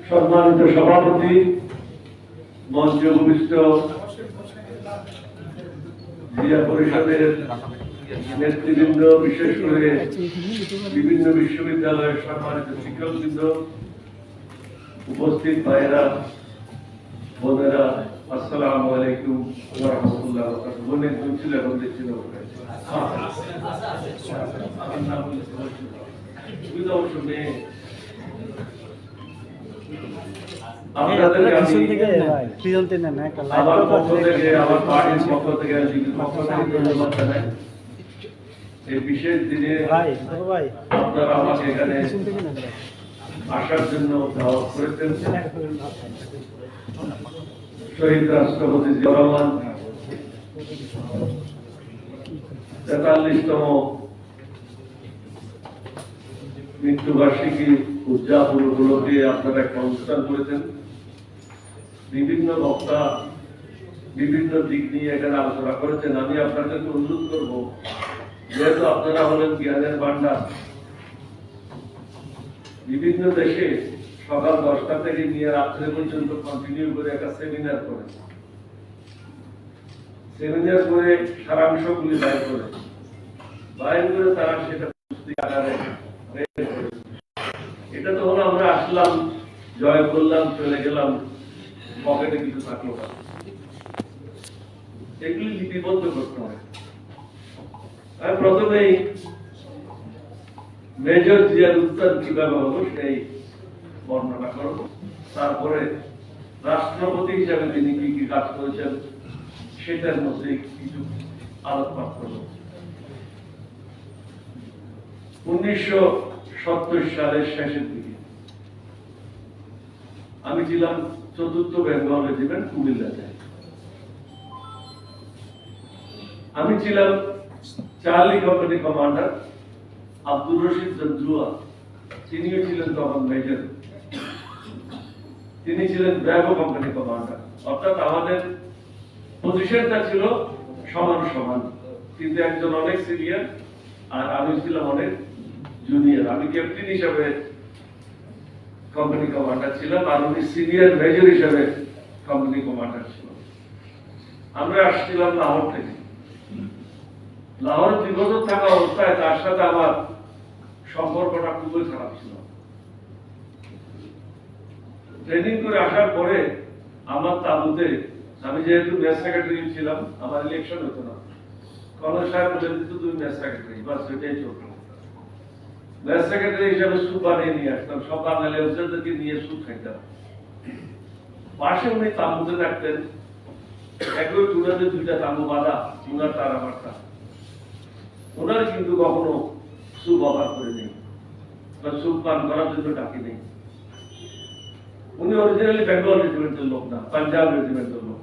সম্মানিত সভাপতি, মঞ্চে উপবিষ্ট জিয়া পরিষদের নেতৃবৃন্দ, বিশেষ করে বিভিন্ন বিশ্ববিদ্যালয়ের সম্মানিত শিক্ষকবৃন্দ, উপস্থিত ভাইয়েরা, বোনেরা, আসসালামু আলাইকুম ওয়া রাহমাতুল্লাহি ওয়া বারাকাতুহু। বোনের ছিল এখন দেখছিল এই বিশেষ দিনে আপনারা আমাকে এখানে আসার জন্য দাওয়াত করেছেন। শহীদ রাষ্ট্রপতি জিয়াউর রহমান ৪৩তম মৃত্যুবার্ষিকী উদযাপন উপলক্ষে আপনারা একটা অনুষ্ঠান করেছেন। বিভিন্ন বক্তা বিভিন্ন দিক নিয়ে এখানে আলোচনা করেছেন। আমি আপনাদেরকে অনুরোধ করব, যেহেতু আপনারা হলেন জ্ঞানের ভান্ডার, বিভিন্ন দেশে সকাল 10টা থেকে নিয়ে রাত্রে পর্যন্ত কন্টিনিউ করে একটা সেমিনার করে সারাংশগুলি বাইর করে তারা সেটা আকারে এটা তো হলো আমরা আসলাম, জয় করলাম, চলে গেলাম, পকেটে কিছু থাকলো না। এগুলি লিপিবদ্ধ করতে হবে। আমি প্রথমেই মেজর জিয়ার উত্তর কিভাবে হলো সেই বর্ণনা করব, তারপরে রাষ্ট্রপতি হিসাবে তিনি কি কি কাজ করেছেন সেটার মধ্যে কিছু আলোকপাত করব। 1970 সালের শেষের দিকে আমি ছিলাম ৪র্থ বেঙ্গল রেজিমেন্ট কুমিল্লাতে। আমি ছিলাম Charlie company commander. Abdur Rashid Janjua তিনিও ছিলেন তখন মেজর, তিনি ছিলেন ব্র্যাভো কোম্পানি কমান্ডার। অর্থাৎ আমাদের পজিশনটা ছিল সমান সমান, কিন্তু একজন অনেক সিনিয়র আর আমি ছিলাম অনেক জুনিয়র। আমি ক্যাপ্টেন হিসাবে কোম্পানি কমান্ডার ছিলাম, আর উনি সিনিয়র মেজর হিসাবে কোম্পানি কমান্ডার ছিল। আমরা আসছিলাম লাহোর থেকে। লাহোর 2 বছর থাকা অবস্থায় তার সাথে আমার সম্পর্কটা খুবই খারাপ ছিল। ট্রেনিং করে আসার পরে আমার তাবুতে, আমি যেহেতু মেস সেক্রেটারি ছিলাম, আমার ইলেকশন হতো না, কলেজ সাহেব বলে দিত তুমি মেস সেক্রেটারি, বাস সেটাই চলতো। মেস সেক্রেটারি হিসাবে স্যুপ বানিয়ে নিয়ে আসতাম, সব বাঙালি অফিসারদেরকে নিয়ে স্যুপ খাইতাম। পাশে উনি তাবুতে থাকতেন, একই টুনাতে 2টা তাবু বাঁধা, উনার তার আমার তার। ওনার কিন্তু কখনো স্যুপ অফার করে নেই বা স্যুপ পান করার জন্য ডাকি নেই। উনি অরিজিনালি বেঙ্গল রেজিমেন্টের লোক না, পাঞ্জাব রেজিমেন্টের লোক।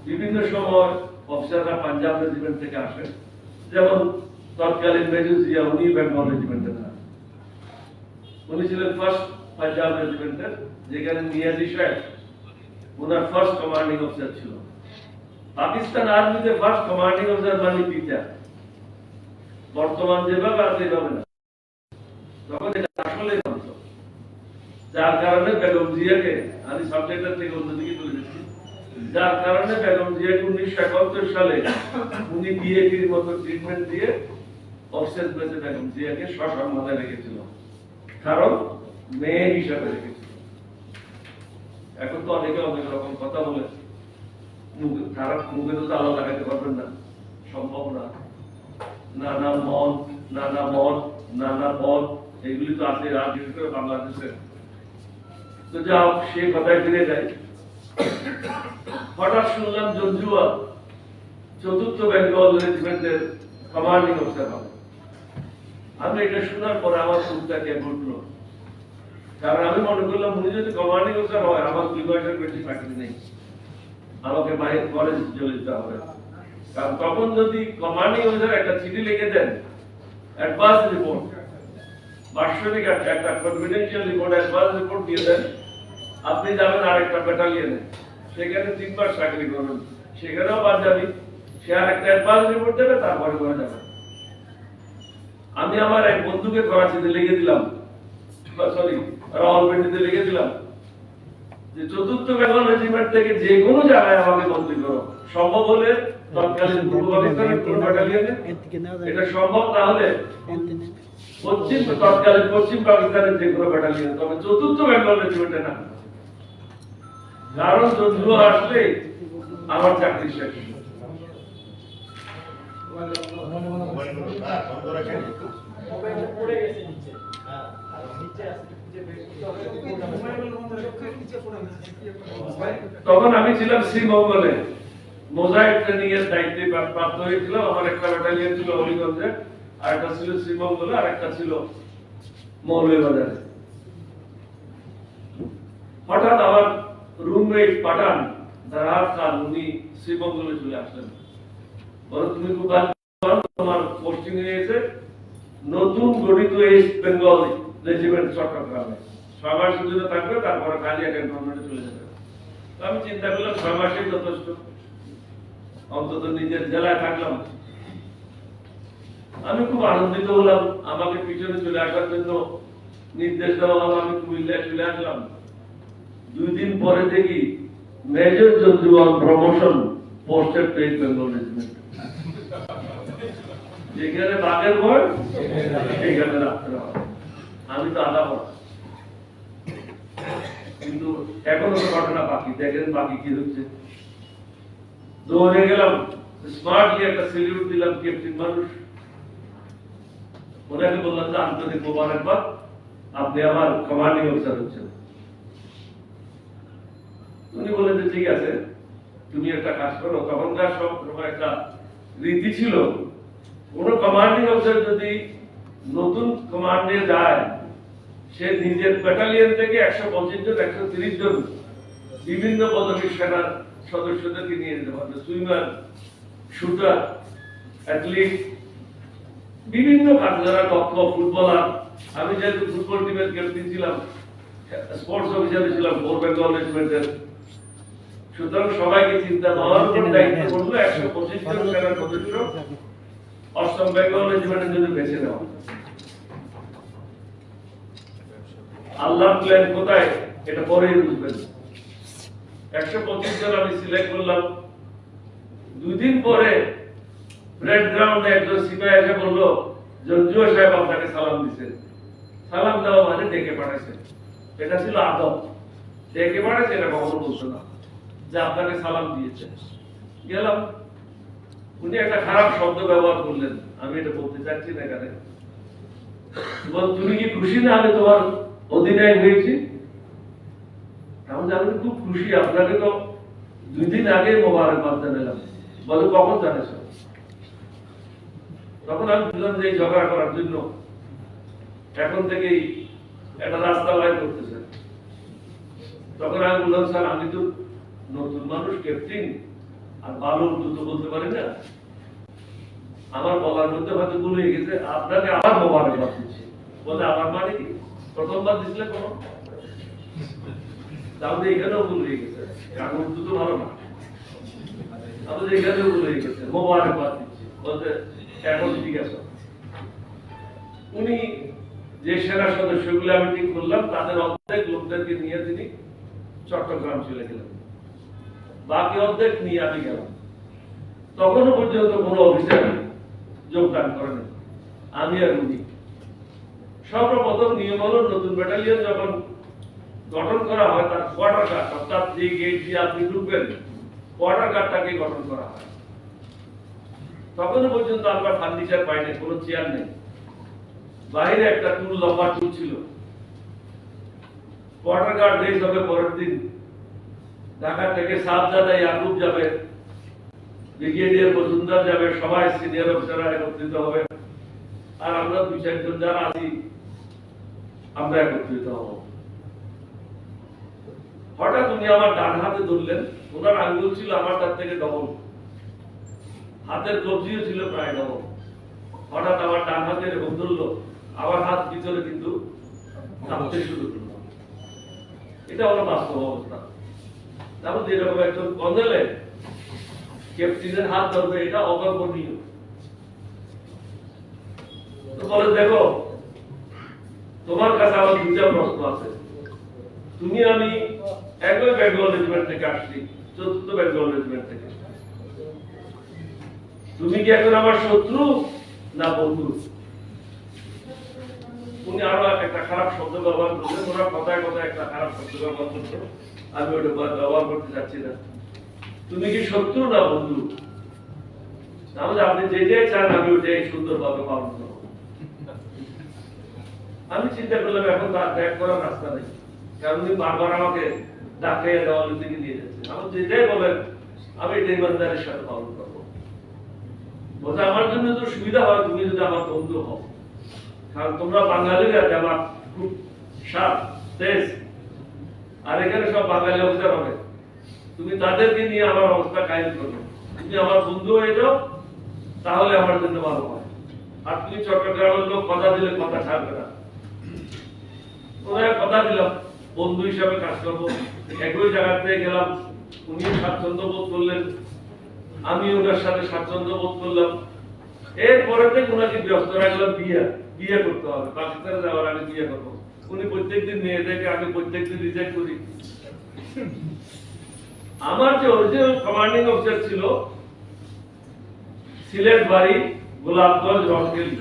বিভিন্ন সময় অফিসাররা পাঞ্জাব রেজিমেন্ট থেকে আসেন, যেমন তৎকালীন মেজর জিয়া, উনি বেঙ্গল রেজিমেন্টের না, উনি ছিলেন ফার্স্ট পাঞ্জাব রেজিমেন্টের, যেখানে মিয়াজি সাহেব ওনার ফার্স্ট কমান্ডিং অফিসার ছিল। পাকিস্তান আর্মিতে ফার্স্ট কমান্ডিং অফিসার মানে পিতা, বর্তমান যেভাবে আছে এভাবে না, তখন এটা আসলে জানতো। যার কারণে বেগম জিয়াকে, আমি সাবজেক্টের থেকে অন্যদিকে চলে যাচ্ছি, যার কারণে বেগম জিয়াকে 1971 সালে উনি বিএপির মতো ট্রিটমেন্ট দিয়ে অফিসার বেঁচে বেগম জিয়াকে সসম্মানে রেখেছিল, কারণ মেয়ে হিসাবে রেখেছিল। এখন তো অনেকে অনেক রকম কথা বলে, খারাপ মুখে তো তালা লাগাতে পারবেন না, সম্ভব না। নানা মত, নানা মত, নানা পথ, এগুলি তো আছে বিশেষ করে বাংলাদেশে। তো যা সে কথায় ফিরে যায়, হঠাৎ শুনলাম জঞ্জুয়া 4র্থ বেঙ্গল রেজিমেন্টের কমান্ডিং অফিসার হবে। আমি এটা শোনার পরে আমার চোখটা কে ঘুরলো, কারণ আমি মনে করলাম উনি যদি কমান্ডিং অফিসার হয়, আমার 2 বছর বেশি চাকরি নেই, আমাকে বাইরে কলেজ চলে যেতে হবে। কারণ তখন যদি কমান্ডিং অফিসার একটা চিঠি লিখে দেন, অ্যাডভান্স রিপোর্ট, বার্ষিক একটা কনফিডেন্সিয়াল রিপোর্ট, অ্যাডভান্স রিপোর্ট দিয়ে দেন, আপনি যাবেন আরেকটা ব্যাটালিয়নে, সেখানে 3 মাস চাকরি করবেন, সেখানেও পাঞ্জাবি, সে আরেকটা অ্যাডভান্স রিপোর্ট দেবে, তারপরে করে যাবে। আমি আমার এক বন্ধুকে করাচিতে লিখে দিলাম, সরি রাওয়ালপিন্ডিতে লিখে দিলাম যে 4th বেঙ্গল রেজিমেন্ট থেকে যে কোনো জায়গায় আমাকে বদলি করো, সম্ভব হলে তৎকালীন পূর্ব পাকিস্তানের কোন ব্যাটালিয়নে, এটা সম্ভব না হলে তৎকালীন পশ্চিম পাকিস্তানের যে কোনো ব্যাটালিয়ন, তবে 4th বেঙ্গল রেজিমেন্টে না, কারণ যুদ্ধ আসলে আমার চাকরি শেষ। তখন আমি ছিলাম শ্রীমঙ্গলে, মোজাইক ট্রেনিং এর দায়িত্বে প্রাপ্ত হয়েছিলাম। আমার একটা ব্যাটালিয়ন ছিল হলিগঞ্জে, আর একটা ছিল শ্রীমঙ্গলে, আর একটা ছিল মৌলভীবাজারে। হঠাৎ আমার রুমমেট পাঠান দারাত খান, উনি শ্রীমঙ্গলে চলে আসলেন, বলে তুমি খুব ভালো, তোমার পোস্টিং হয়েছে নতুন গঠিত ইস্ট বেঙ্গল রেজিমেন্ট চট্টগ্রামে, 6 মাসের জন্য থাকবে, তারপরে কালিয়া ক্যান্টনমেন্টে চলে যাবে। আমি চিন্তা করলাম 6 মাসই যথেষ্ট, অন্তত নিজের জেলায় থাকলাম। আমি খুব আনন্দিত হলাম, আমাকে পিছনে চলে আসার জন্য নির্দেশ দেওয়া হলো। আমি কুমিল্লায় চলে আসলাম। 2 দিন পরে দেখি মেজর জঞ্জুয়ান promotion posted to East Bengal regiment. যেখানে বাঘের ভয় সেখানে রাখতে হবে। আমি তো আধা পড়া, কিন্তু এখনো তো ঘটনা বাকি। দেখেন বাকি কি হচ্ছে। দৌড়ে গেলাম, স্মার্টলি একটা সেলিউট দিলাম ক্যাপ্টেন মানুষ, ওনাকে বললাম যে আন্তরিক মোবারকবাদ, আপনি আমার কমান্ডিং অফিসার হচ্ছেন। উনি বললেন যে ঠিক আছে, তুমি একটা কাজ করো। তখনকার সব একটা রীতি ছিল, কোন কমান্ডিং অফিসার যদি নতুন কমান্ডে যায়, সে নিজের ব্যাটালিয়ন থেকে 125 জন 130 জন বিভিন্ন পদবীর সেনার সদস্যদেরকে নিয়ে যেতে পারবে, সুইমার, শুটার, অ্যাথলিট, বিভিন্ন কাজ, যারা দক্ষ ফুটবলার। আমি যেহেতু ফুটবল টিমের ক্যাপ্টেন ছিলাম, স্পোর্টস অফিসার ছিলাম 4 বেঙ্গল রেজিমেন্টের, সুতরাং সবাইকে চিন্তা ভাবনার উপর দায়িত্ব করলো 125 জন সেনার সদস্য 8ম বেঙ্গল রেজিমেন্টের জন্য বেছে নেওয়া। আল্লাহর প্ল্যান কোথায় এটা পরেই বুঝবেন। 125 জন আমি সিলেক্ট করলাম। 2 দিন পরে ব্রেড গ্রাউন্ডে একজন সিপাহি এসে বলল, জঞ্জুয়া সাহেব আপনাকে সালাম দিয়েছেন। সালাম দেওয়া মানে ডেকে পাঠাইছে, এটা ছিল আদব। ডেকে পাঠাইছে এটা কখনো বলতো না যে আপনাকে সালাম দিয়েছে। গেলাম, উনি একটা খারাপ শব্দ ব্যবহার করলেন, আমি এটা বলতে চাচ্ছি না এখানে। তুমি কি খুশি না আমি তোমার অধিনায়ক হয়েছি? আমি খুব খুশি, আপনাকে তো 2 দিন আগে মোবারকবাদ জানালাম। বলে কখন জানেছ? তখন আমি বললাম যে ঝগড়া করার জন্য এখন থেকেই একটা রাস্তা বাইর করতেছেন। তখন আমি বললাম, স্যার আমি তো নতুন মানুষ, ক্যাপ্টেন, আর ভালো দ্রুত বলতে পারি না, আমার বলার মধ্যে হয়তো ভুল হয়ে গেছে, আপনাকে আবার মোবারকবাদ দিচ্ছি। বলে আমার মানে কি, প্রথমবার দিছিলে কোনো? তাহলে এখানেও ভুল হয়ে গেছে, কারণ দ্রুত ভালো না, তাহলে এখানেও ভুল হয়ে গেছে, মোবারকবাদ দিচ্ছি। বলতে এখন ঠিক আছে। উনি যে সেনা সদস্যগুলো আমি ঠিক করলাম, তাদের অর্ধেক লোকদেরকে নিয়ে তিনি চট্টগ্রাম চলে গেলেন, বাকি অর্ধেক নিয়ে আমি গেলাম। তখনও পর্যন্ত কোনো অফিসার যোগদান করেনি, আমি আর উনি। সর্বপ্রথম নিয়ম হলো, নতুন ব্যাটালিয়ন যখন গঠন করা হয়, তার কোয়ার্টার গার্ড, অর্থাৎ যে গেট দিয়ে আপনি ঢুকবেন, কোয়ার্টার গার্ডটাকে গঠন করা হয়। তখনও পর্যন্ত আমরা ফার্নিচার পাইনি, কোনো চেয়ার নেই, বাইরে একটা টুল, লম্বা টুল ছিল। কোয়ার্টার গার্ড রেস হবে পরের দিন। ঢাকা থেকে সাবজাদা ইয়াকুব যাবে, ব্রিগেডিয়ার মজুমদার যাবে, সবাই সিনিয়র অফিসাররা একত্রিত হবে, আর আমরা 2-4 জন যারা আছি আমরা একত্রিত হব। হঠাৎ উনি আমার ডান হাতে ধরলেন, ওনার আঙ্গুল ছিল আমার তার থেকে ডবল, হাতের কবজিও ছিল প্রায় ডবল। হঠাৎ আমার ডান হাতে এরকম ধরলো, আমার হাত ভিতরে কিন্তু কাঁপতে শুরু করলো। এটা হলো বাস্তব অবস্থা। তারপর যেরকম একজন কর্নেলে ক্যাপ্টেনের হাত ধরবে, এটা অকল্পনীয়। তো বলে দেখো, তোমার কাছে আমার দুটা প্রশ্ন আছে। তুমি আমি একই বেঙ্গল রেজিমেন্ট থেকে আসছি, ৪র্থ বেঙ্গল রেজিমেন্ট থেকে। তুমি কি এখন আমার শত্রু না বন্ধু? উনি আরো একটা খারাপ শব্দ ব্যবহার করলেন, ওরা কথায় কথায় একটা খারাপ শব্দ ব্যবহার করছে, আমি ওটা ব্যবহার করতে চাচ্ছি না। তুমি কি শত্রু না বন্ধু? তাহলে আপনি যে চান আমি ওটাই সুন্দরভাবে পালন করব। আমি চিন্তা করলাম এখন তার ত্যাগ করার রাস্তা নেই, কারণ উনি বারবার আমাকে ডাকে দেওয়ালের দিকে নিয়ে যাচ্ছে। আমি যেটাই বলেন আমি এটা ইমানদারের সাথে পালন করবো। বলতে আমার জন্য তো সুবিধা হয় তুমি যদি আমার বন্ধু হও, কারণ তোমরা বাঙালিরা আমার খুব সাপ তেজ, আর এখানে সব বাঙালি অফিসার হবে, তুমি তাদেরকে নিয়ে আমার অবস্থা কায়েম করবে। তুমি আমার বন্ধু হয়ে যাও, তাহলে আমার জন্য ভালো হয়। আর তুমি চট্টগ্রামের লোক কথা দিলে কথা ছাড়বে না। ওনার কথা দিলাম বন্ধু হিসাবে কাজ করবো, একই জায়গাতে গেলাম, উনি স্বাচ্ছন্দ্য বোধ করলেন, আমি ওনার সাথে স্বাচ্ছন্দ্য বোধ করলাম। এরপরে থেকে ওনাকে ব্যস্ত রাখলাম বিয়ে করতে হবে, পাকিস্তানে যাওয়ার আগে বিয়ে করবো। উনি প্রত্যেকদিন মেয়েদেরকে আমি প্রত্যেকদিন রিজেক্ট করি। আমার যে অরিজিনাল কমান্ডিং অফিসার ছিল সিলেট বাড়ি গোলাপগঞ্জ রসগেলি,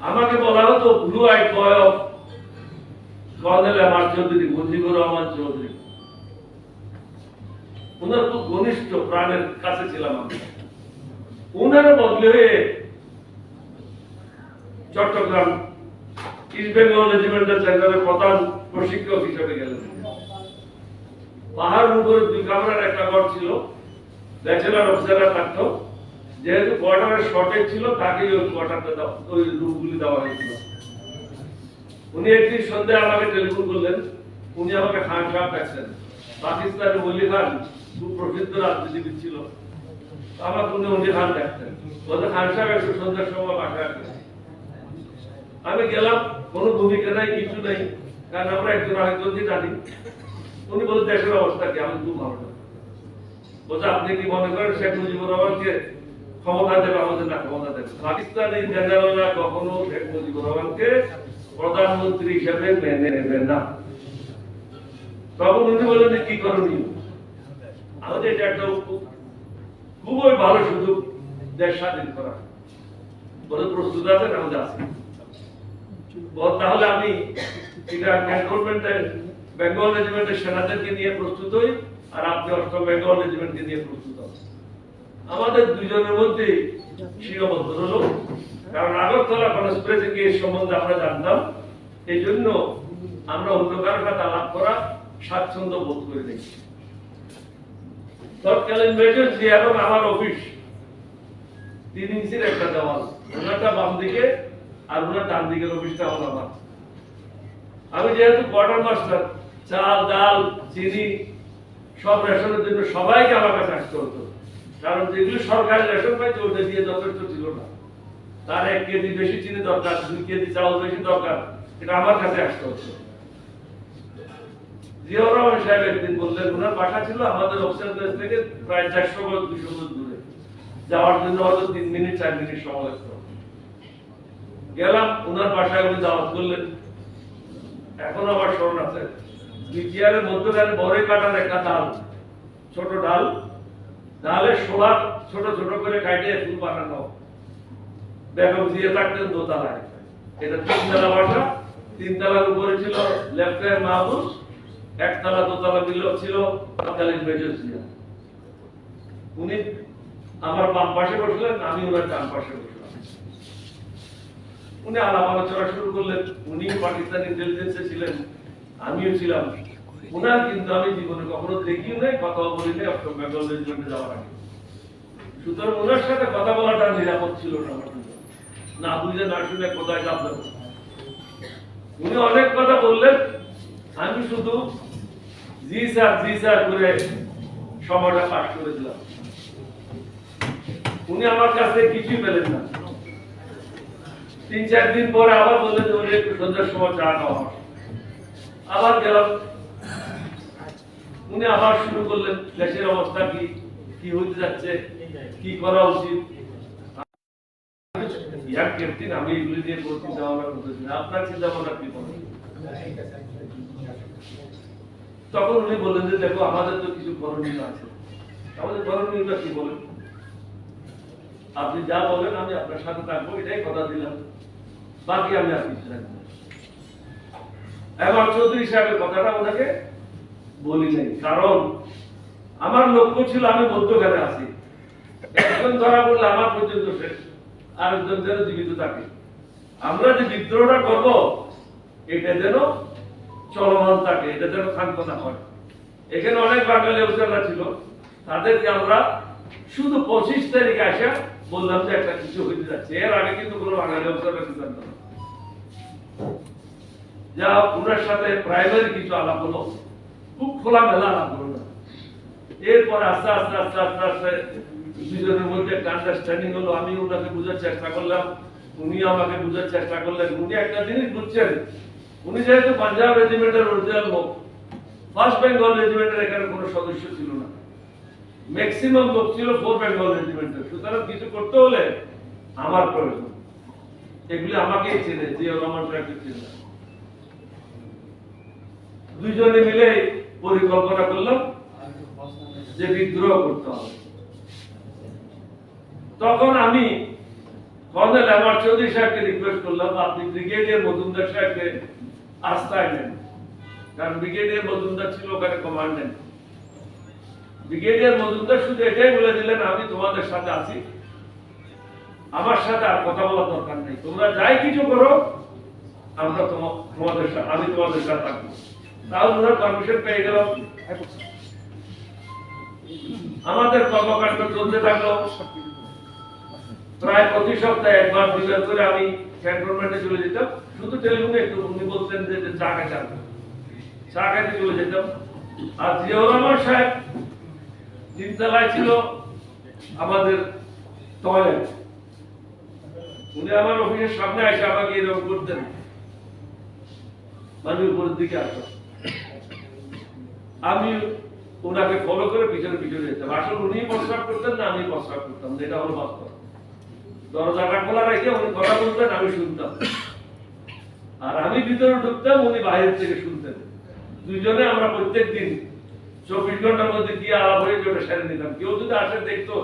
আমাকে বলা হতো blue I'd boy of colonel আমার চৌধুরী, মুজিবুর রহমান চৌধুরী। উনার খুব ঘনিষ্ঠ প্রাণের কাছে ছিলাম আমি। উনারা বদলে হয়ে চট্টগ্রাম ইস্ট বেঙ্গল রেজিমেন্টাল সেন্টারের প্রধান প্রশিক্ষক হিসেবে গেলেন। পাহাড়ের উপরে 2 কামরার একটা ঘর ছিল, ব্যাচেলর অফিসাররা থাকতো। যেহেতু কোয়ার্টারের শর্টেজ ছিল, তাকে ওই কোয়ার্টারটা দাও, ওই রুমগুলি দেওয়া হয়েছিল। উনি একদিন সন্ধ্যায় আমাকে টেলিফোন করলেন, উনি আমাকে খান সাহেব ডাকছেন। পাকিস্তানের ওলি খান খুব প্রসিদ্ধ রাজনীতিবিদ ছিল, আমাকে উনি ওলি খান ডাকতেন। বলতে খান সাহেব একটু সন্ধ্যার সময় বাসায় আসবেন। আমি গেলাম, কোনো ভূমিকা নাই, কিছু নাই, কারণ আমরা একজন আরেকজনকে জানি। উনি বলতে দেশের অবস্থা কি? আমি খুব ভালো না। বলছে আপনি কি মনে করেন শেখ মুজিবুর রহমানকে ক্ষমতা দেবে? আমাদের না ক্ষমতা দেবে। পাকিস্তানি জেনারেলরা কখনো শেখ মুজিবুর রহমানকে প্রধানমন্ত্রী হিসেবে মেনে নেবে না। তখন উনি বললেন কি করণীয়? আমাদের এটা একটা খুবই ভালো সুযোগ দেশ স্বাধীন করা। বলে প্রস্তুত আছেন? আমাদের আছে। তাহলে আমি এটা ক্যান্টনমেন্টে বেঙ্গল রেজিমেন্টের সেনাদেরকে নিয়ে প্রস্তুত হই, আর আপনি 8ম বেঙ্গল রেজিমেন্টকে নিয়ে প্রস্তুত হন। আমাদের দুজনের মধ্যে সীমাবদ্ধ হলো, কারণ আগরতলা কনস্পিরেসি কেস সম্বন্ধে আমরা জানতাম। এই জন্য আমরা অন্য কারোর সাথে আলাপ করা স্বাচ্ছন্দ্য বোধ করে দেখি। তৎকালীন মেজর জি এবং আমার অফিস 3 ইঞ্চির একটা দেওয়াল, ওনারটা বাম দিকে আর ওনার ডান দিকের অফিসটা হলো আমার। আমি যেহেতু কোয়ার্টার মাস্টার, চাল ডাল চিনি সব রেশনের জন্য সবাইকে আমার কাছে আসতে হতো, কারণ যেগুলো সরকারি রেশন পাইতো ওটা দিয়ে যথেষ্ট ছিল না। তার 1 কেজি বেশি চিনি দরকার, 2 কেজি চাউল বেশি দরকার, এটা আমার কাছে আসতে হতো। জিয়াউর রহমান সাহেব একদিন বললেন, ওনার বাসা ছিল আমাদের অফিসার প্লেস থেকে প্রায় 400 গজ 200 গজ দূরে, যাওয়ার জন্য হয়তো 3 মিনিট 4 মিনিট সময় লাগতো। গেলাম ওনার বাসায়, উনি দাওয়াত করলেন, এখন আমার স্মরণ আছে। চেয়ারের মধ্যখানে বড়ই কাটার একটা ডাল, ছোট ডাল, ডালের শোলা ছোট ছোট করে কাটিয়ে ফুল বানানো। বেগম জিয়া থাকতেন দোতলায়, এটা 3 তলা বাসা। 3 তলার উপরে ছিল লেফটেন্যান্ট মাহবুব, 1 তলা 2 তলা মিল ছিল তৎকালীন মেজর জিয়া। উনি আমার বাম পাশে বসলেন, আমি ওনার ডান পাশে বসলাম। উনি আলাপ আলোচনা শুরু করলেন। উনি পাকিস্তানি ইন্টেলিজেন্সে ছিলেন, আমিও ছিলাম। উনার কিন্তু আমি জীবনে কখনো দেখিও নাই, কথাও বলি নাই 8ম বেঙ্গল রেজিমেন্টে যাওয়ার আগে। সুতরাং ওনার সাথে কথা বলাটা নিরাপদ ছিল না আমার জন্য, না বুঝে না শুনে কোথায় যাব। উনি অনেক কথা বললেন, আমি শুধু জি স্যার করে সময়টা পাস করে দিলাম। উনি আমার কাছে কিছুই পেলেন না। 3-4 দিন পরে আবার বললেন যে একটু সন্ধ্যার সময় চা খাওয়া। আবার গেলাম, উনি আবার শুরু করলেন দেশের অবস্থা কি কি হইতে যাচ্ছে, কি করা উচিত। ক্যাপ্টেন, আমি এগুলি নিয়ে কোনো চিন্তা ভাবনা করতেছি না, আপনার চিন্তা ভাবনা কি করেন? তখন উনি বললেন যে দেখো আমাদের তো কিছু করণীয় আছে। আমাদের করণীয়টা কি বলেন? আপনি যা বলেন আমি আপনার সাথে থাকবো, এটাই কথা দিলাম, বাকি আমি আর কিছু থাকবো। এবার চৌধুরী সাহেবের কথাটা ওনাকে বলি নাই, কারণ আমার লক্ষ্য ছিল আমি মধ্যখানে আছি, একজন ধরা পড়লে আমার পর্যন্ত শেষ, আরেকজন যেন জীবিত থাকে। আমরা যে বিদ্রোহটা করব এটা যেন চলমান থাকে, এটা যেন ক্ষান্ত না হয়। এখানে অনেক বাঙালি অফিসাররা ছিল, তাদেরকে আমরা শুধু 25 তারিখে আসা বললাম যে একটা কিছু হইতে যাচ্ছে, এর আগে কিন্তু কোনো বাঙালি অফিসাররা কিছু জানতো না। যা ওনার সাথে প্রাইমারি কিছু আলাপ হলো, খুব খোলামেলা আলাপ হলো না। এরপর আস্তে আস্তে আস্তে আস্তে আস্তে দুজনের মধ্যে একটা আন্ডারস্ট্যান্ডিং হলো। আমি ওনাকে বোঝার চেষ্টা করলাম, উনি আমাকে বোঝার চেষ্টা করলেন। উনি একটা জিনিস বুঝছেন, উনি যেহেতু পাঞ্জাব রেজিমেন্টের অরিজিনাল লোক, ফার্স্ট বেঙ্গল রেজিমেন্টের এখানে কোনো সদস্য ছিল না, ম্যাক্সিমাম লোক ছিল 4 বেঙ্গল রেজিমেন্টের। সুতরাং কিছু করতে হলে আমার প্রয়োজন, এগুলি আমাকেই চেনে, জিয়াউর রহমান সাহেবকে চেনে। দুইজনে মিলে পরিকল্পনা করলাম যে বিদ্রোহ করতে হবে। তখন আমি কর্নেল আমার চৌধুরী সাহেবকে রিকোয়েস্ট করলাম, আপনি ব্রিগেডিয়ার মজুমদার সাহেবকে আস্থায় নেন, কারণ ব্রিগেডিয়ার মজুমদার ছিল ওখানে কমান্ডেন্ট। ব্রিগেডিয়ার মজুমদার শুধু এটাই বলে দিলেন, আমি তোমাদের সাথে আছি, আমার সাথে আর কথা বলার দরকার নেই, তোমরা যাই কিছু করো আমরা তোমাদের সাথে, আমি তোমাদের সাথে থাকবো। তাহলে ওনার পারমিশন পেয়ে গেলাম। আমাদের কর্মকাণ্ড চলতে থাকলো। প্রায় প্রতি সপ্তাহে একবার দুইবার করে আমি ক্যান্টনমেন্টে চলে যেতাম, শুধু টেলিফোনে একটু উনি বলতেন যে চা খাইতে আসবো, চা খাইতে চলে যেতাম। আর জিয়াউর রহমান সাহেব তিনতলায় ছিল আমাদের টয়লেট, উনি আমার অফিসের সামনে এসে আমাকে এরকম করতেন, মানে উপরের দিকে আসতো, আমি ওনাকে ফলো করে পিছনে পিছনে যেতাম। আসলে উনি প্রস্রাব করতেন না, আমি প্রস্রাব করতাম, এটা হলো বাস্তব। দরজাটা খোলা রেখে উনি কথা বলতেন, আমি শুনতাম, আর আমি ভিতরে ঢুকতাম, উনি বাইরে থেকে শুনতেন। দুইজনে আমরা প্রত্যেকদিন 24 ঘন্টার মধ্যে গিয়ে আলাপ হয়ে ওটা সেরে নিতাম। কেউ যদি আসে দেখতো